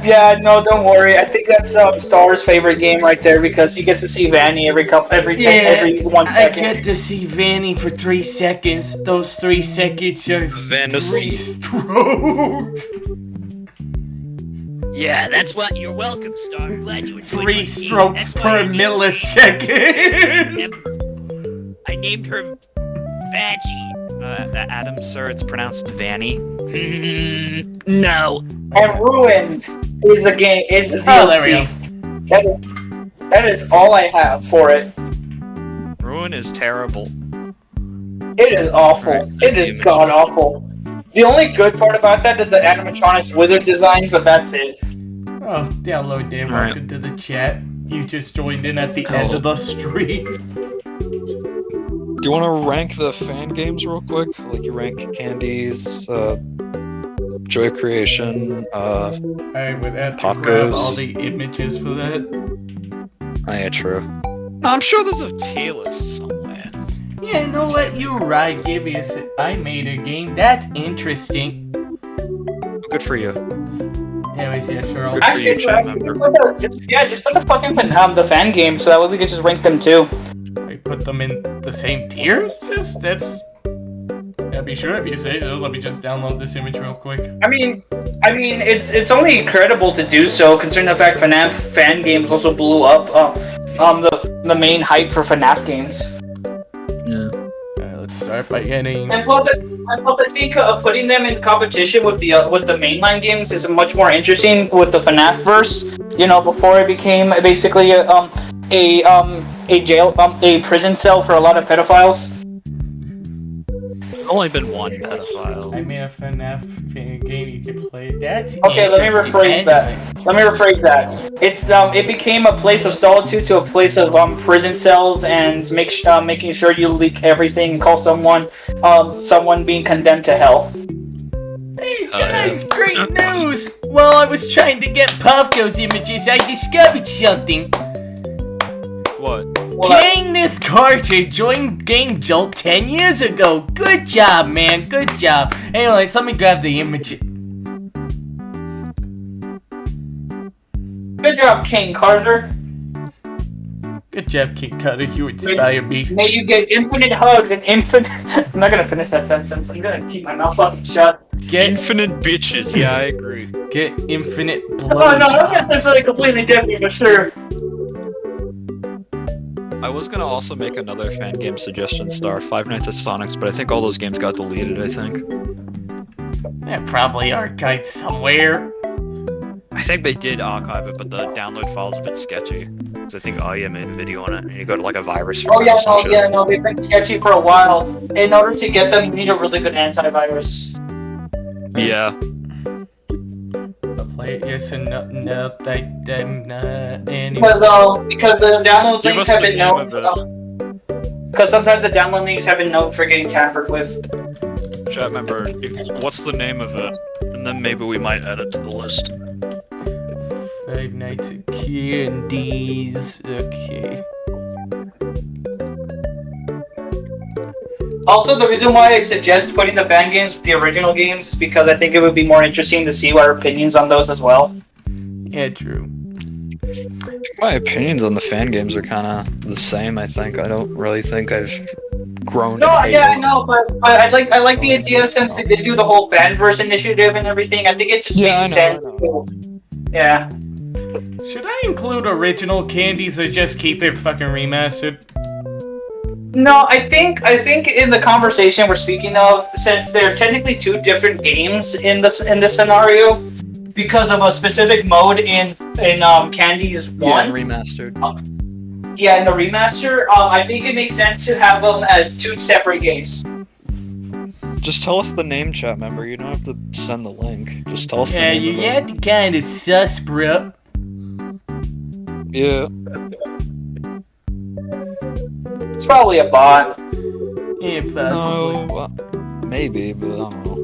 Yeah, no, don't worry. I think that's Star's favorite game right there because he gets to see Vanny every 1 I second. get to see Vanny for 3 seconds. Those 3 seconds are Vanessa. 3 strokes. Yeah, that's what. You're welcome, Star. Glad you enjoyed 3 my strokes team. That's why per millisecond. I named her Vaggie. Adam, sir, it's pronounced Vanny. No. And Ruined is the game. Is the DLC. Oh, there we go. That is all I have for it. Ruin is terrible. It is awful. Right, It is god awful. The only good part about that is the animatronics wizard designs, but that's it. Oh, download Dan, Alright. welcome to the chat. You just joined in at the end of the stream. Do you want to rank the fan games real quick? Like you rank Candies, Joy Creation, I would have to Pop grab goes. all the images for that. oh yeah, true. I'm sure there's a tier list somewhere. Yeah, you know what? You're right, Gibbius. I made a game. That's interesting. Good for you. Anyways, yeah, sure. Good for you, chat member. Just put the fucking the fan game, so that way we can just rank them too. We put them in the same tier? That's... Yeah, be sure if you say so. Let me just download this image real quick. I mean, it's only credible to do so, considering the fact FNAF fan games also blew up the main hype for FNAF games. Yeah. Let's start by getting... And plus, I think putting them in competition with the mainline games is much more interesting with the FNAF verse. You know, before it became basically a prison cell for a lot of pedophiles. There's only been one pedophile. I mean, a FNAF game you could play. That's okay. Let me rephrase that. It's it became a place of solitude to a place of prison cells, and making sure you leak everything and call someone being condemned to hell. Hey guys, great news! While I was trying to get Pavko's images, I discovered something. What? Kenneth Carter joined Game Jolt 10 years ago. Good job, man. Good job. Anyways, let me grab the image. Good job, King Carter. Good job, King Carter. You inspire me. May you get infinite hugs and infinite... I'm not gonna finish that sentence. I'm gonna keep my mouth fucking shut. Get infinite bitches. Yeah, I agree. Get infinite Oh blowjobs. no, that's something completely different, but sure. I was gonna also make another fan game suggestion, Star. Five Nights at Sonic's, but I think all those games got deleted, I think. They're probably archived somewhere. I think they did archive it, but the download file's a bit sketchy. So I think Aya made a video on it, and you got like a virus from it or some shit. They've been sketchy for a while. In order to get them, you need a really good antivirus. Yeah. Play it, yes and no, Because the download Give links us have the been name known. of it. Because sometimes the download links have been known for getting tampered with. Chat member, what's the name of it? And then maybe we might add it to the list. Five Nights at Candies. Okay. Also, the reason why I suggest putting the fan games with the original games is because I think it would be more interesting to see our opinions on those as well. Yeah, true. My opinions on the fan games are kind of the same, I think. I don't really think I've grown. No, yeah, I know, but I like the idea since they did do the whole fanverse initiative and everything. I think it just makes sense. Yeah. Should I include original candies or just keep it fucking remastered? No, I think in the conversation we're speaking of, since they're technically two different games in this scenario, because of a specific mode in Candy's one. Yeah, remastered. Yeah, in the remaster, I think it makes sense to have them as two separate games. Just tell us the name, chat member. You don't have to send the link. Just tell us the Yeah, name. you had to kind of sus, bro. Yeah. It's probably a bot. Yeah, possibly. No, maybe, but I don't know.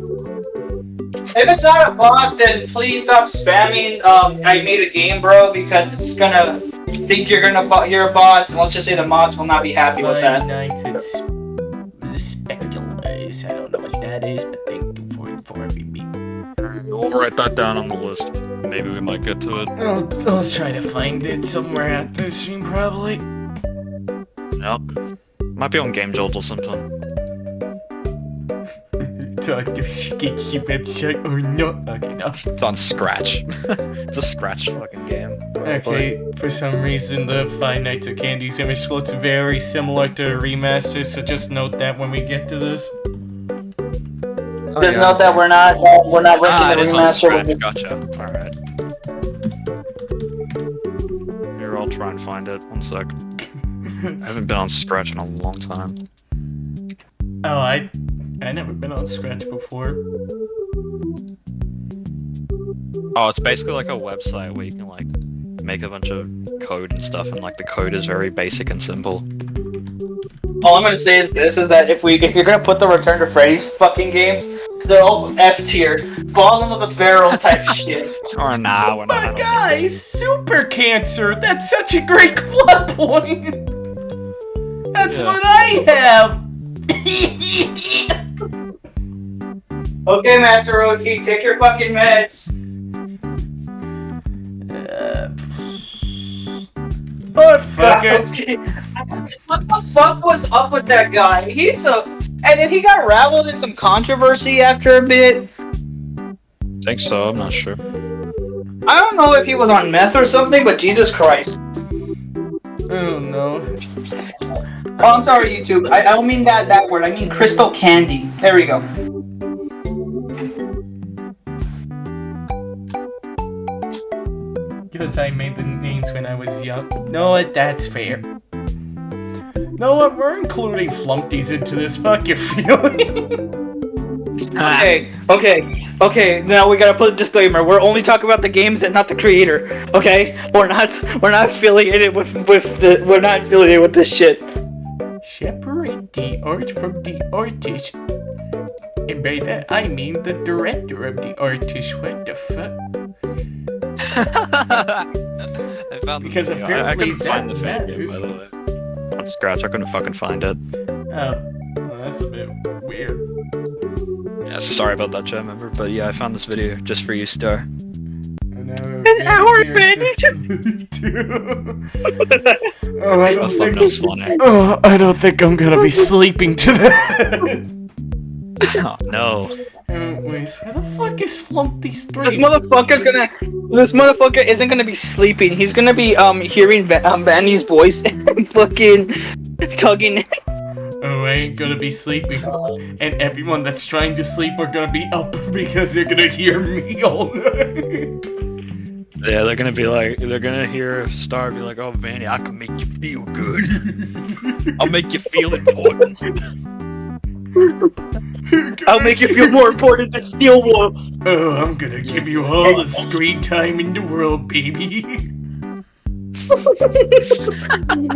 If it's not a bot, then please stop spamming. I made a game, bro, because it's gonna think you're a bot, and let's just say the mods will not be happy with that. Five Nights at Speculous. I don't know what that is, but thank you for informing me. We'll write that down on the list. Maybe we might get to it. I'll try to find it somewhere after the stream, probably. Yep. Might be on Game Jolt or something. Talk to sketchy website or no? Okay, no. It's on Scratch. It's a Scratch fucking game. Okay, for some reason the Five Nights at Candy's image looks very similar to a remaster, so just note that when we get to this. Just note that we're not ranking it the is on remaster. Scratch. Gotcha. Alright. Here, I'll try and find it. One sec. I haven't been on Scratch in a long time. Oh, I never been on Scratch before. Oh, it's basically like a website where you can like make a bunch of code and stuff, and like the code is very basic and simple. All I'm gonna say is this: is that if you're gonna put the Return to Freddy's fucking games, they're all F tier, bottom of the barrel type shit. Or nah, we're not. My guys, super cancer. That's such a great plot point. That's what I have. Okay, Master Roshi, take your fucking meds. Oh, fuck it. What the fuck was up with that guy? And then he got rabbled in some controversy after a bit. Think so, I'm not sure. I don't know if he was on meth or something, but Jesus Christ. Oh no. Oh, I'm sorry, YouTube. I don't mean that word. I mean crystal candy. There we go. Because I made the names when I was young. No, that's fair. No, what? We're including flumpties into this. Fuck your feeling. Okay. Now we gotta put a disclaimer. We're only talking about the games and not the creator. Okay? We're not affiliated with we're not affiliated with this shit. Separate the art from the artist. And by that I mean the director of the artist. What the fuck? I found the Because video. apparently I couldn't find the that fan game, matters. by the way. That's scratch, I couldn't fucking find it. Oh, well, that's a bit weird. Yeah, so sorry about that, chat member, but yeah, I found this video just for you, Star. An hour Oh, I don't think. Thumbnail's funny. Oh, I don't think I'm gonna be sleeping to that. Oh, no. Wait, where the fuck is Flumpty Street? This motherfucker isn't gonna be sleeping. He's gonna be hearing Vanny's voice and fucking tugging. Oh, I ain't gonna be sleeping. And everyone that's trying to sleep are gonna be up because they're gonna hear me all night. Yeah, they're gonna hear Star be like, oh, Vanny, I can make you feel good. I'll make you feel important. I'll make you feel more important than Steel Wolf. Oh, I'm gonna give you all the screen time in the world, baby.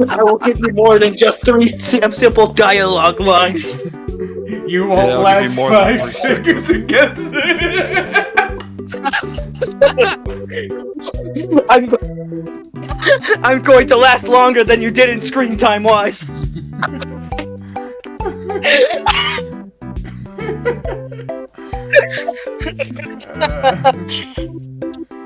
I will give you more than just 3 simple dialogue lines. You won't Yeah, I'll last give you more than 5 3 seconds against it. I'm going to last longer than you did in screen time wise.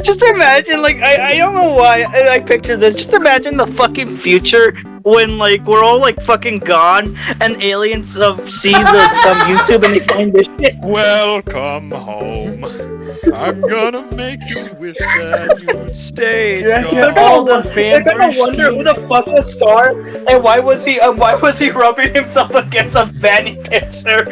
Just imagine, like, I don't know why I picture this. Just imagine the fucking future when, like, we're all, like, fucking gone and aliens see the YouTube and they find this shit. Welcome home. I'm gonna make you wish that you'd stay. They're gonna wonder who the fuck was Star and why was he rubbing himself against a Vanny picture.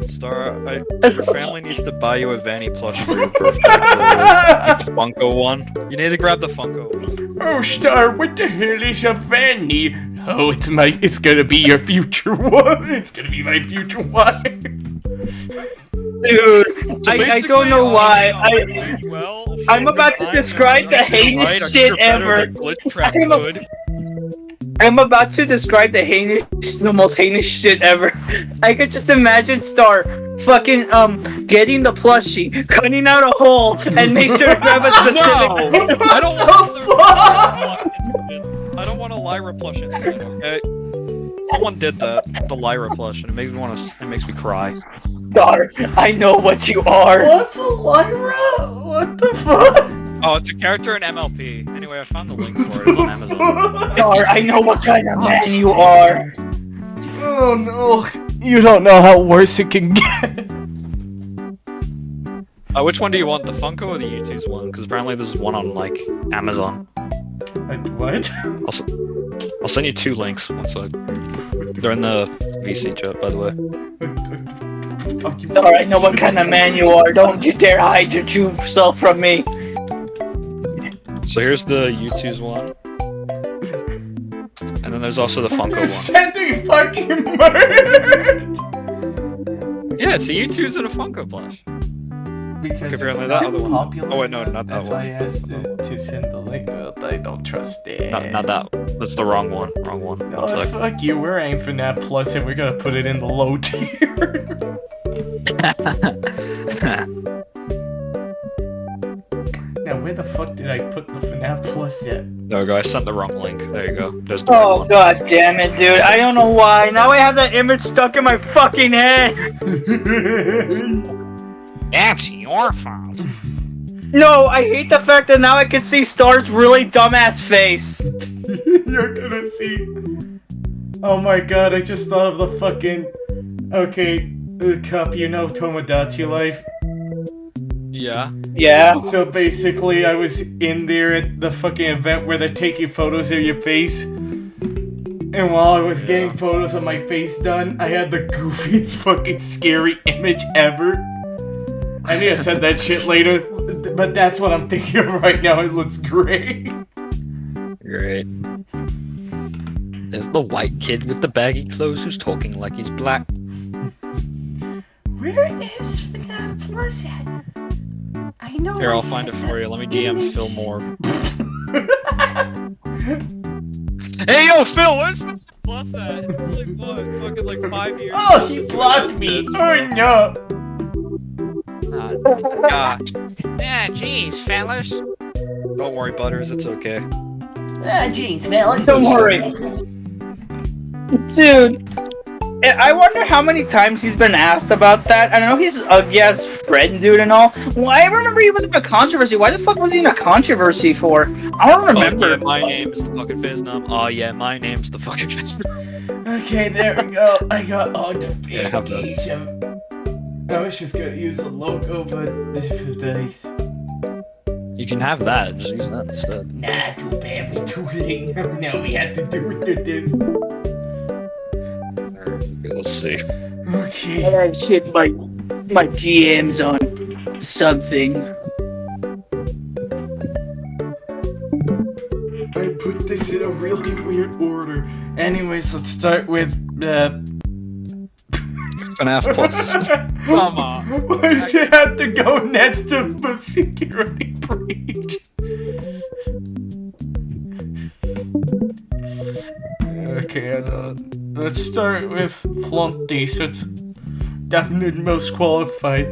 Star, your family needs to buy you a Vanny plush for your birthday. The Funko one. You need to grab the Funko one. Oh, Star, what the hell is a Vanny? Oh, it's gonna be your future one. It's gonna be my future wife. Dude, So I don't know why. I'm about to describe the heinous shit ever. I'm about to describe the most heinous shit ever. I could just imagine Star fucking getting the plushie, cutting out a hole, and make sure to grab a specific. I don't want a Lyra plush instead, okay? Someone did that, the Lyra plush, and it makes me cry. Star, I know what you are. What's a Lyra? What the fuck? Oh, it's a character in MLP. Anyway, I found the link for it. It's on Amazon. Star, I know what kind of man you are. Oh no, you don't know how worse it can get. Which one do you want, the Funko or the YouTube's one? Because apparently there's one on, like, Amazon. What? I'll send you 2 links one side. They're in the VC chat, by the way. Star, I know what kind of man you are. Don't you dare hide your true self from me. So here's the YouTube's one. And then there's also the Funko one. Sending fucking merch! Yeah, it's a YouTube's and a Funko plush. Because Compared it's to that not other one. popular. Oh wait, no, not that That's one. why I asked to send the link out. I don't trust it. Not that. That's the wrong one. Wrong one. No, One sec. fuck you. We're aiming for FNAF Plus and we're gonna put it in the low tier. Now, where the fuck did I put the FNAF Plus at? No, guys, I sent the wrong link. There you go. There's the right Oh one. god damn it, dude. I don't know why. Now I have that image stuck in my fucking head. That's your fault. No, I hate the fact that now I can see Star's really dumbass face. You're gonna see. Oh my god, I just thought of the fucking. Okay, Cup, you know Tomodachi Life? Yeah. Yeah. So basically, I was in there at the fucking event where they're taking photos of your face. And while I was getting photos of my face done, I had the goofiest fucking scary image ever. I need to send that shit later, but that's what I'm thinking of right now. It looks great. Great. There's the white kid with the baggy clothes who's talking like he's black. Where is FNAF Plus at? I know. Here, I'll find it for you. Let me DM Phil more. Hey, yo, Phil, where's FNAF Plus at? It's like, what, fucking like 5 years Oh, he blocked me. Oh no. God. Yeah, jeez, fellas. Don't worry, Butters, it's okay. Ah, jeez, fellas. Don't worry. Dude. I wonder how many times he's been asked about that. I know he's a yes friend dude and all. Well, I remember he was in a controversy. Why the fuck was he in a controversy for? I don't remember. Oh, yeah, my name is the fucking Fiznum. Oh yeah, my name's the fucking Fiznum. Okay, there we go. I got all the Yeah, have that. vacation. I was just gonna use the logo, but it's nice. You can have that, just use that instead. Nah, too bad. We're too late now. Now we have to do this. Alright, let's see. Okay. Oh shit, my GM's on something. I put this in a really weird order. Anyways, let's start with FNAF Plus. Come on. Why does it have to go next to the security breach? Okay, let's start with Flumpty, so it's definitely most qualified,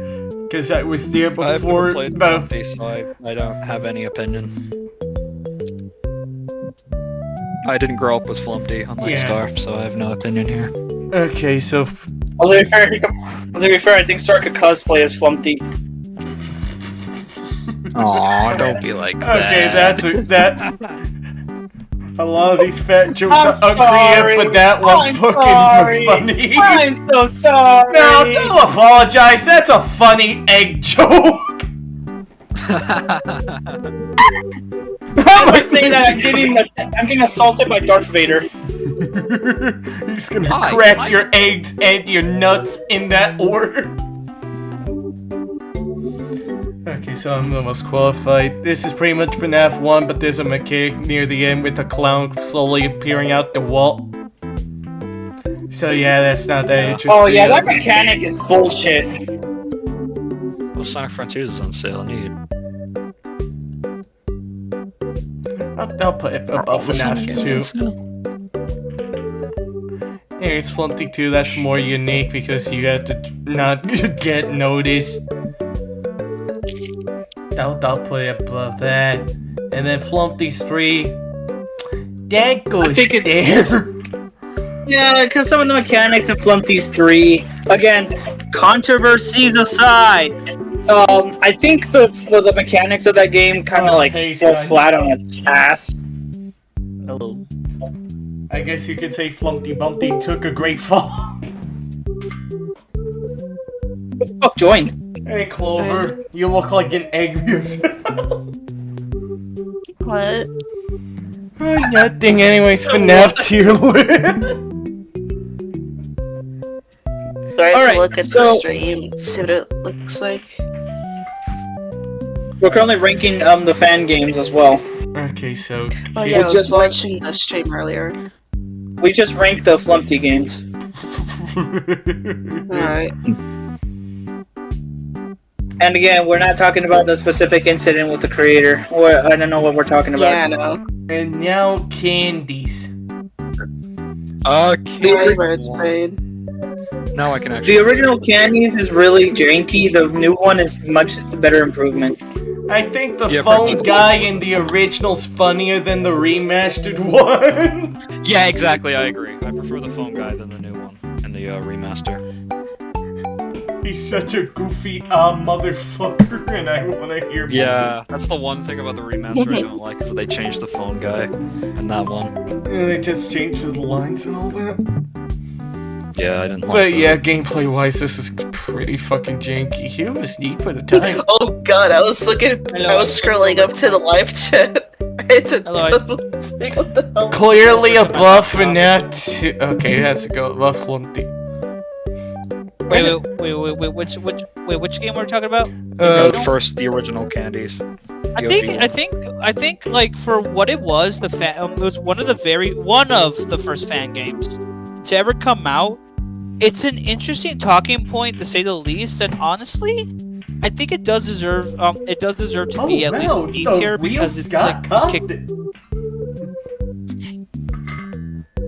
because I was there I've before. never played Flumpty, so I don't have any opinion. I didn't grow up with Flumpty, unlike Yeah. Star, so I have no opinion here. Okay, so Well, to be fair, I think Star could cosplay as Flumpty. Aw, don't be like that. okay, that. A lot of these fat jokes I'm are sorry. uncreative, but that one I'm fucking sorry. was funny. I'm so sorry. No, don't apologize. That's a funny egg joke. If I say that, I'm getting assaulted by Darth Vader. He's gonna Hi, crack hi. your eggs and your nuts in that order. Okay, so I'm the most qualified. This is pretty much FNAF 1, but there's a mechanic near the end with the clown slowly appearing out the wall. So yeah, that's not that interesting. Oh yeah, that mechanic is bullshit. Well, Sonic Frontiers is on sale, need. I'll put it above FNAF 2. Sale. Hey, it's Flumpty 2, that's more unique because you have to not get noticed. I'll put it above that. And then Flumpty's 3. That goes think it- there. Yeah, because some of the mechanics in Flumpty's 3, again, controversies aside, I think the mechanics of that game kind of hey, fall son. flat on its ass. Hello. I guess you could say Flumpty Bumpty took a great fall. Oh, join. Hey Clover, you look like an egg yourself. What? Oh, nothing. Anyways, FNAF tier list. Do I have Alright, to look at so- the stream, see what it looks like? We're currently ranking the fan games as well. Okay, so Oh yeah, I was just watching the stream earlier. We just ranked the Flumpty games. Alright. And again, we're not talking about the specific incident with the creator. I don't know what we're talking about. Yeah, I know. and now candies. Okay. Right where it's made. Now I can actually. The original Candies is really janky. The new one is much better improvement. I think the Yeah, phone guy in the original's funnier than the remastered one. Yeah, exactly. I agree. I prefer the phone guy than the new one and the remaster. He's such a goofy motherfucker, and I want to hear more. Yeah, that's the one thing about the remaster I don't like is they changed the phone guy in that one. Yeah, they just changed his lines and all that. Yeah, I didn't like But that. yeah, gameplay-wise, this is pretty fucking janky. It was neat for the time. Oh god, I was looking. Hello, I was scrolling up to the live chat. I had to Hello, I double check what the hell. Clearly above FNaF 2. Okay, that's a go. Above 20. Wait, which game we're talking about? The original candies. I think, like for what it was, it was one of the first fan games to ever come out. It's an interesting talking point to say the least, and honestly, I think it does deserve to be at least B tier because it's like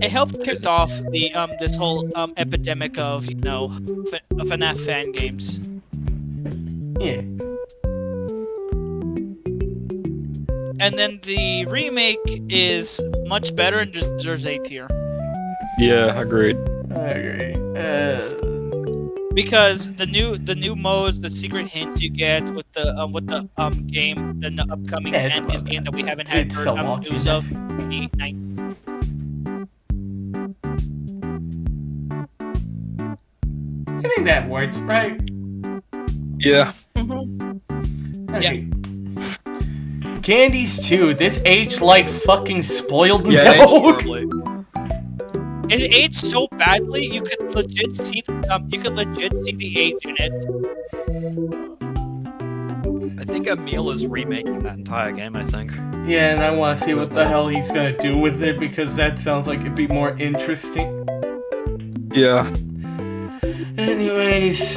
it helped kick off the this whole epidemic of FNaF fan games. Yeah. And then the remake is much better and deserves A tier. Yeah, agreed. I agree. Because the new modes, the secret hints you get with the game, the upcoming Yeah, it's Candies above game that. that we haven't had It's for so wonky. news of 8, 9. I think that works, right? Yeah. Okay. Candies 2, this aged like fucking spoiled Yeah, milk. totally. It aged so badly you could legit see the age in it. I think Emil is remaking that entire game, I think. Yeah, and I want to see what the hell he's gonna do with it because that sounds like it'd be more interesting. Yeah. Anyways,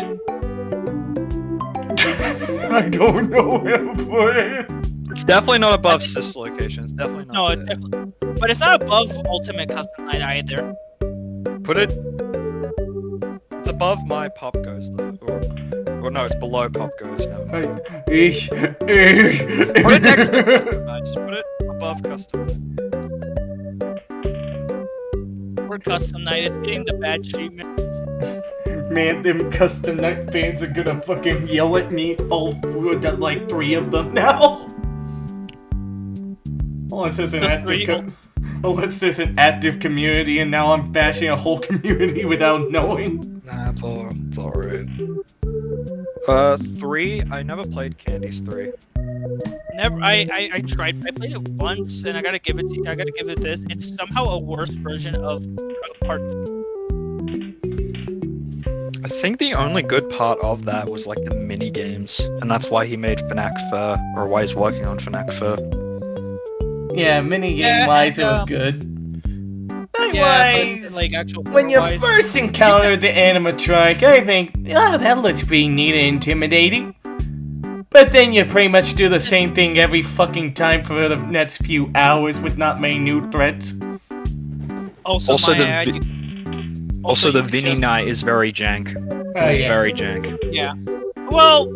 I don't know where to put it. It's definitely not above Sister Location. It's definitely not. No, it's definitely, but it's not above Ultimate Custom Night either. Put it. It's above my Pop Goes though, or no, it's below Pop Goes now. Put it next to Custom Night. Just put it above Custom Night. For Custom Night, it's getting the bad treatment. Man, them custom night fans are gonna fucking yell at me. Like 3 of them now. Unless there's an active community, and now I'm bashing a whole community without knowing. Nah, it's alright. 3. I never played Candies 3. Never. I tried. I played it once, and I gotta give it this. It's somehow a worse version of Part 2. I think the only good part of that was like the mini games, and that's why he made FNaF or why he's working on FNaF. Yeah, minigame wise, it was good. Otherwise, like actual when you wise, first encounter the animatronic, I think, oh, that looks pretty neat and intimidating. But then you pretty much do the same thing every fucking time for the next few hours with not many new threats. Also the Vinny Knight is very jank. Oh, yeah. Very jank. Yeah. Well,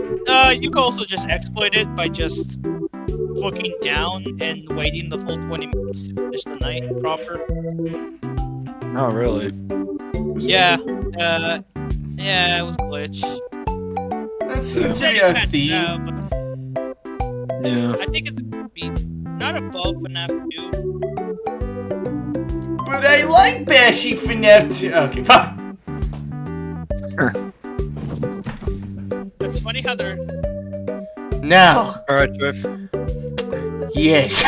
you can also just exploit it by just looking down and waiting the full 20 minutes to finish the night proper. Oh, really? Yeah. Yeah, it was a glitch. That's Yeah. considered a theme. Yeah. I think it's a good beat. Not above FNaF 2. But I like Bashy FNaF 2. Okay, fine. It's funny how they're... Now, Alright, Drift. yes.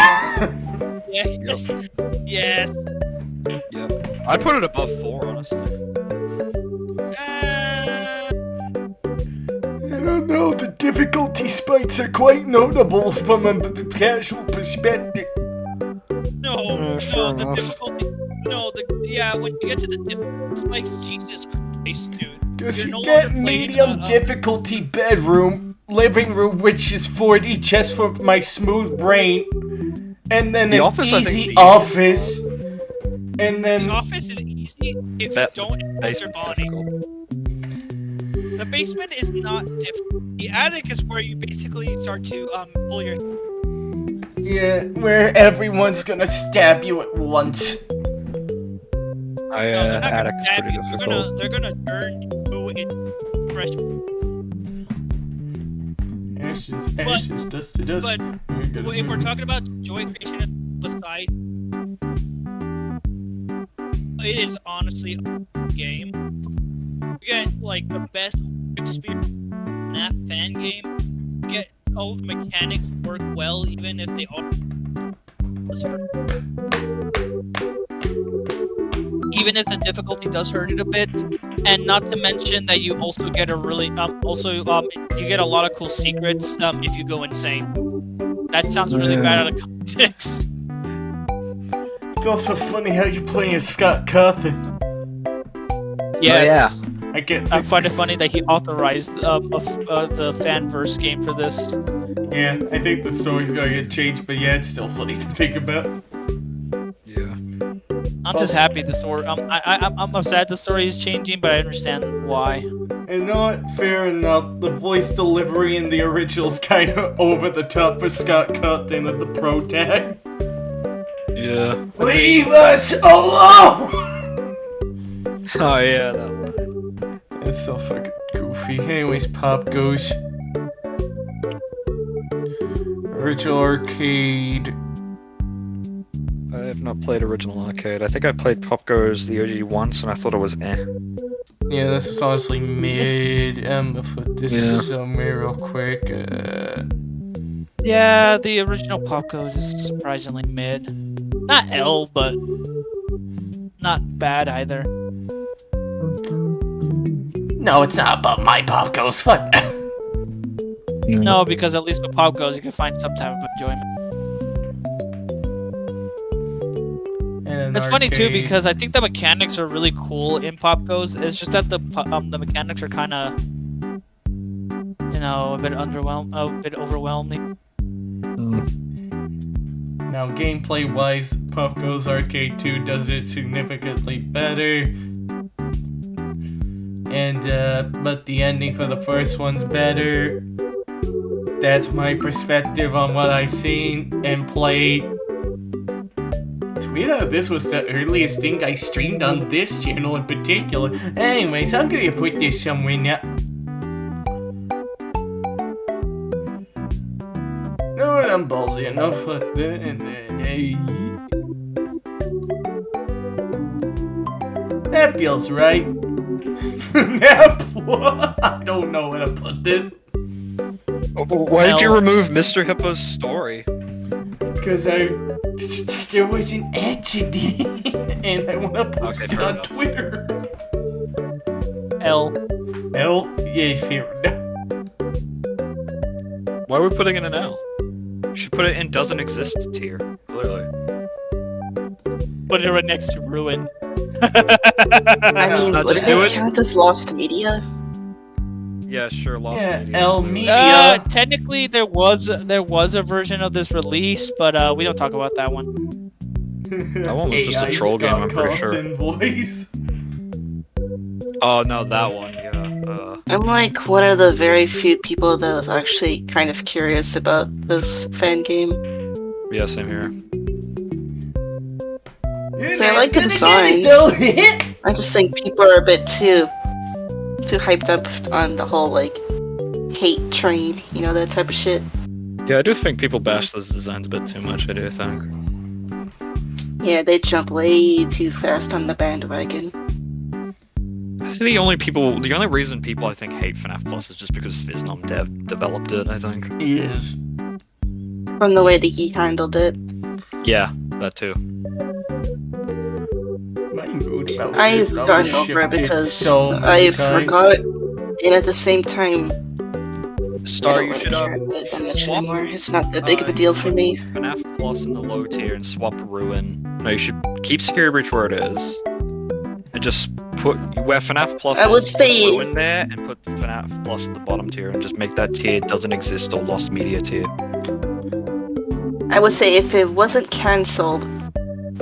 Yes. Yes. Yep. I'd put it above 4, honestly. I don't know, the difficulty spikes are quite notable from a casual perspective. The difficulty... when you get to the difficulty spikes, Jesus Christ, dude. Because You're you no get longer playing, medium difficulty bedroom, living room, which is 40 just for my smooth brain, and then The an office, I think, easy is office, and then... The office is easy if you don't enter Basement's Bonnie. difficult. The basement is not difficult. The attic is where you basically start to pull your. Yeah, where everyone's gonna stab you at once. No, they're not gonna attic's stab pretty you. difficult. They're gonna turn you into fresh. Ashes, dust to dust. But if we're talking about joy creation at the site, it is honestly a game. You get like the best experience FNAF fan game. You get all the mechanics work well, even if they are. Even if the difficulty does hurt it a bit, and not to mention that you also get a really you get a lot of cool secrets if you go insane. That sounds really bad out of context. It's also funny how you're playing as Scott Cawthon. Yes. I find it funny that he authorized the fanverse game for this. Yeah, I think the story's gonna get changed, but yeah, it's still funny to think about. Yeah. I'm just happy the story. I'm sad the story is changing, but I understand why. And not fair enough, the voice delivery in the original's kind of over the top for Scott Cawthon at the pro tag. Yeah. Leave us alone! Oh yeah, that one. It's so fucking goofy. Anyways, Pop goes. Original arcade. I have not played original arcade. I think I played Pop Goes the OG once, and I thought it was eh. Yeah, this is honestly mid. I'll put this somewhere real quick. Yeah, the original Pop Goes is surprisingly mid. Not L, but not bad either. No, it's not about my Pop Goes. Fuck that. No, because at least with Pop Goes, you can find some type of enjoyment. It's funny too because I think the mechanics are really cool in Pop Goes. It's just that the mechanics are kind of, a bit overwhelming. Now, gameplay-wise, Pop Goes Arcade 2 does it significantly better. And but the ending for the first one's better. That's my perspective on what I've seen and played. Tweet out this was the earliest thing I streamed on this channel in particular. Anyways, I'm gonna put this somewhere now. No, I'm ballsy enough for that, and then that feels right. I don't know where to put this. Why did you remove Mr. Hippo's story? Because there was an accident, and I want to post it on enough. Twitter. L. Yeah, fair enough. Why are we putting in an L? You should put it in doesn't exist tier, clearly. Put it right next to ruined. I mean, No, would just do it it. count as lost media? Yeah, sure, lost Yeah, media. L Media. Technically, there was a version of this release, but we don't talk about that one. That one was just a AI troll game, I'm Scott pretty sure. Cawthon voice. Oh no, that one, yeah. I'm like one of the very few people that was actually kind of curious about this fan game. Yeah, same here. So I like the designs. I just think people are a bit too hyped up on the whole like hate train, that type of shit. Yeah, I do think people bash those designs a bit too much, I do think. Yeah, they jump way too fast on the bandwagon. I think the only reason people I think hate FNAF Plus is just because Fiznom developed it, I think. He is. From the way that he handled it. Yeah, that too. My mood about I've this novel gotten over it shifted because so I many times. forgot, and at the same time, Star, I you don't should really care about it that much swap anymore. It's not that big of a deal for me. FNAF Plus in the low tier and swap Ruin. No, you should keep Security Breach where it is. And just put where FNAF Plus I would is, say- put Ruin there and put FNAF Plus at the bottom tier and just make that tier doesn't exist or lost media tier. I would say if it wasn't cancelled,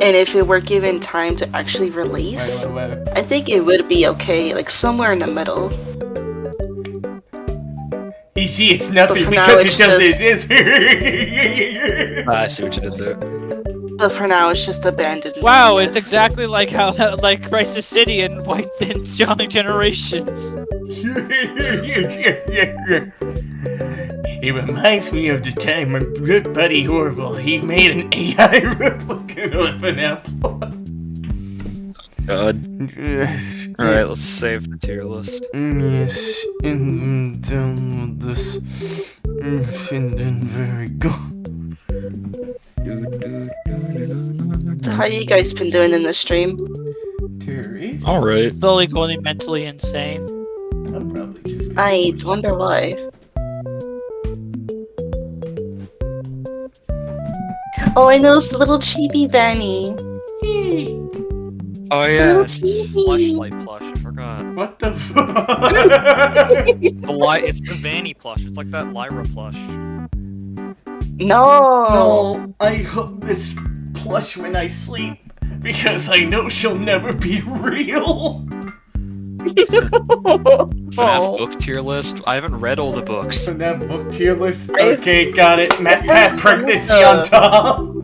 and if it were given time to actually release, Wait. I think it would be okay, like somewhere in the middle. You see, it's nothing for now, because it it's doesn't just- exist. I see what you did there. But for now, it's just abandoned. Wow, it's exactly like how like Crisis City and White Thin Young Generations. It reminds me of the time my good buddy Orville, he made an AI replica of an apple. God. Yes. Alright, let's save the tier list. Yes, and download this. And then there we go. So how you guys been doing in the stream? Terry? Alright. Slowly going mentally insane. I'm probably just. I wonder why. Oh, I noticed the little chibi Vanny. Oh The yeah, little it's chibi. flashlight plush, I forgot. What the fuck? It's the Vanny plush, it's like that Lyra plush. No. No, I hope this plush when I sleep because I know she'll never be real. FNAF book tier list? I haven't read all the books. So that book tier list. I've- Okay, got it. Matt heard some of pregnancy the- on top.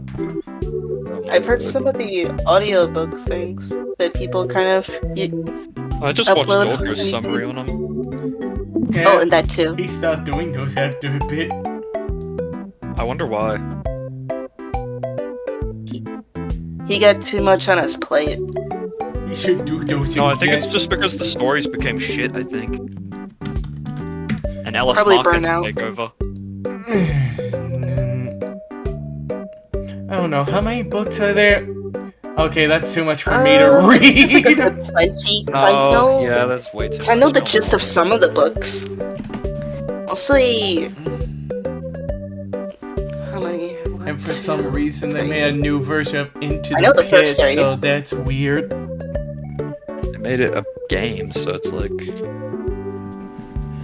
I've heard some of the audiobook things that people kind of. I just watched upload Dorker's on YouTube. summary on them. Yeah, Oh, and that too. he stopped doing those after a bit. I wonder why. He got too much on his plate. He should do those No, I think it's again. just because the stories became shit, I think. And Ellis Probably Market burn out. take over. I don't know, how many books are there? Okay, that's too much for me to There's like a read. good plenty. 'Cause Oh, I know. yeah, that's way too 'cause I know much. the No gist more. of some of the books. Mostly. How many? And for some reason, they made a new version of Into I know the the first Pit, three. so that's weird. They made it a game, so it's like.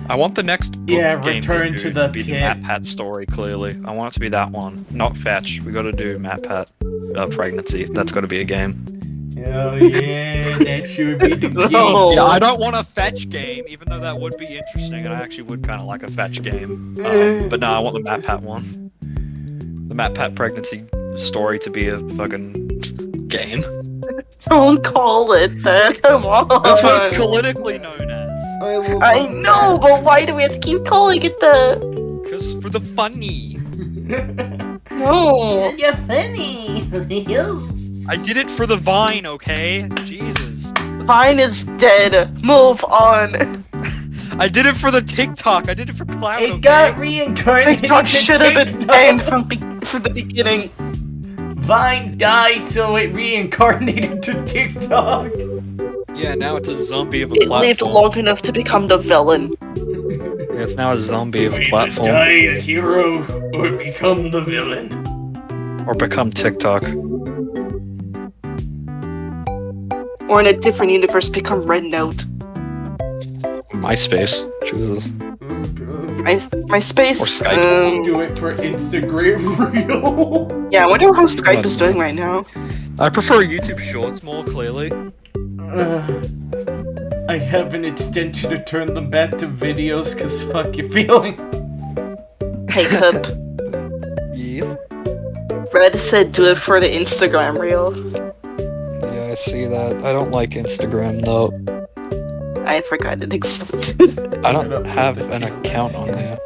I want the next book Yeah, game Return to the be Pit. the Matt Pat story. Clearly, I want it to be that one, not Fetch. We got to do Matt Pat pregnancy. That's got to be a game. Oh yeah, that should be the game. No. Yeah, I don't want a Fetch game, even though that would be interesting, and I actually would kind of like a Fetch game. But no, I want the Matt Pat one. The Matt Pat pregnancy story to be a fucking game. Don't call it that. Come on. That's what it's politically known as. I know, but why do we have to keep calling it that? Cause for the funny. No. You're funny. I did it for the Vine, okay? Jesus. Vine is dead. Move on. I did it for the TikTok. I did it for Cloud. It okay? got reincarnated. TikTok into should have been TikTok. banned from the beginning. Vine died, so it reincarnated to TikTok. Yeah, now it's a zombie of a It lived platform. long enough to become the villain. Yeah, it's now a zombie of a Either platform. die a hero or become the villain. Or become TikTok. Or in a different universe, become Red Note. MySpace. Jesus. My space. Or Skype. Do it for Instagram Reel. Yeah, I wonder how Skype is doing right now. I prefer YouTube Shorts more clearly. I have an extension to turn them back to videos, cause fuck your feeling. Hey, Cup. Yeah. Red said do it for the Instagram reel. Yeah, I see that. I don't like Instagram though. I forgot it existed. I don't have an account on there.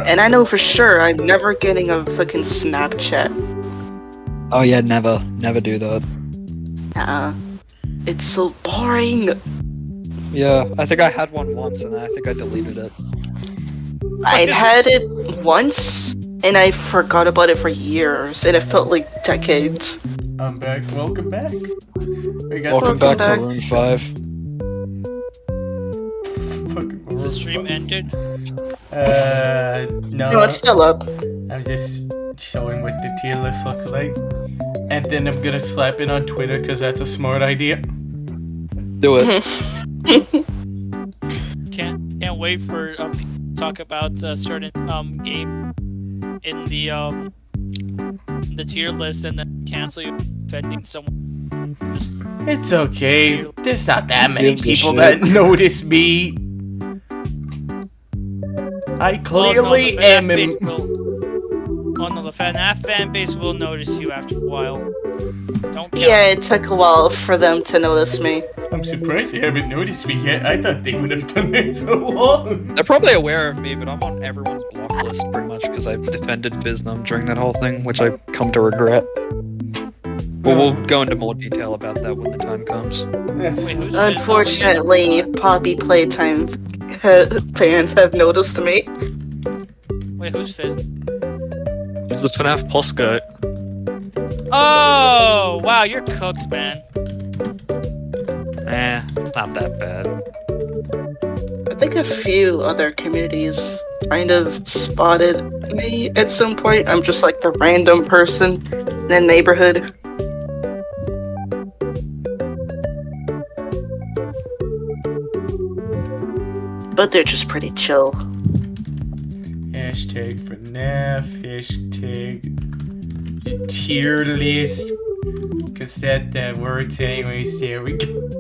And I know for sure I'm never getting a fucking Snapchat. Oh yeah, never do that. It's so boring. Yeah, I think I had one once and I think I deleted it. I've had it once, and I forgot about it for years, and it felt like decades. I'm back. Welcome back. We got Welcome Welcome back, back. Maroon 5. fucking Is the stream ended? No. No, it's still up. I'm just showing what the tier list looks like. And then I'm gonna slap it on Twitter because that's a smart idea. Do it. Can't wait for people to talk about certain game in the tier list and then cancel you offending someone. Just It's okay. There's not that many Gives a people shit. that notice me. I clearly the am. Oh no, the FNAF fan base will notice you after a while. Don't count. Yeah, it took a while for them to notice me. I'm surprised they haven't noticed me yet. I thought they would have done it so long. They're probably aware of me, but I'm on everyone's block list pretty much because I've defended Viznum during that whole thing, which I've come to regret. But we'll go into more detail about that when the time comes. Wait, who's Unfortunately, Poppy Playtime fans have noticed me. Wait, who's Fizz? He's the FNAF Plus guy. Oh, wow, you're cooked, man. It's not that bad. I think a few other communities kind of spotted me at some point. I'm just like the random person in the neighborhood. But they're just pretty chill. Hashtag FNAF, hashtag tier list. Cause that works anyways, there we go.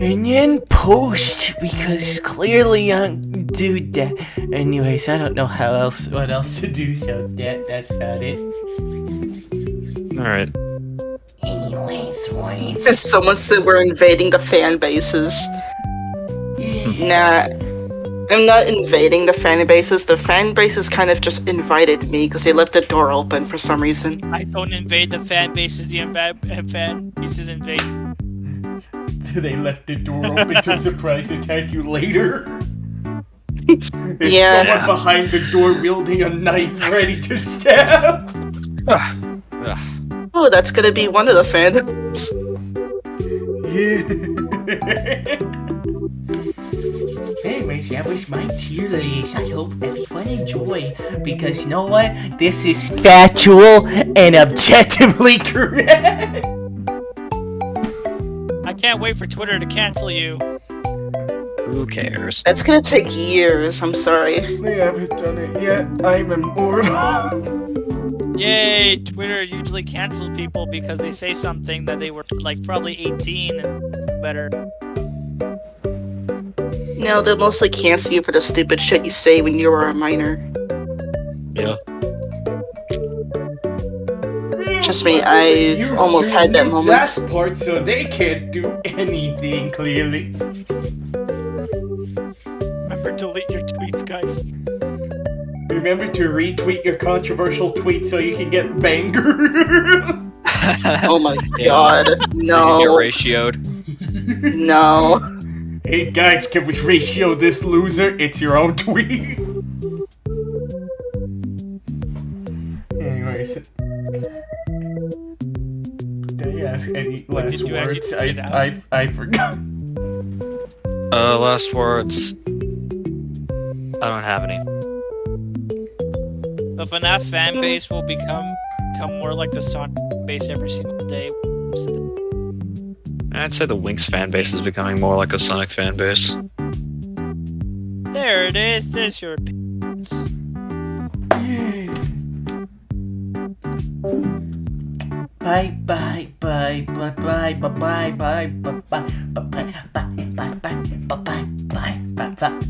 And then post, because clearly dude that. Anyways, I don't know what else to do, so that's about it. Alright. Anyways, wait. And someone said we're invading the fan bases. Nah, I'm not invading the fan bases. The fan bases kind of just invited me because they left the door open for some reason. I don't invade the fan bases, the fan bases invade. They left the door open to surprise attack you later. There's Yeah. someone behind the door wielding a knife ready to stab. Oh, that's gonna be one of the fans. Anyways, that was my tier list. I hope everyone enjoyed, because you know what? This is factual and objectively correct. I can't wait for Twitter to cancel you. Who cares? That's gonna take years, I'm sorry. They haven't done it yet. I'm immortal. Yay! Twitter usually cancels people because they say something that they were like probably 18 and better. No, they'll mostly cancel you for the stupid shit you say when you were a minor. Yeah. Trust me, I've almost had that moment. That part, so they can't do anything, clearly. Remember, delete your tweets, guys. Remember to retweet your controversial tweet so you can get banger. Oh my god, So you get no, ratioed. no. Hey guys, can we ratio this loser? It's your own tweet. Anyways. Did I ask any last did you actually words? tweet it out? I forgot. Last words. I don't have any. The FNAF fan base will become more like the Sonic base every single day. I'd say the Winx fan base is becoming more like a Sonic fan base. There it is. There's your opinions. Bye bye bye bye bye bye bye bye bye bye bye bye bye bye bye bye bye bye bye.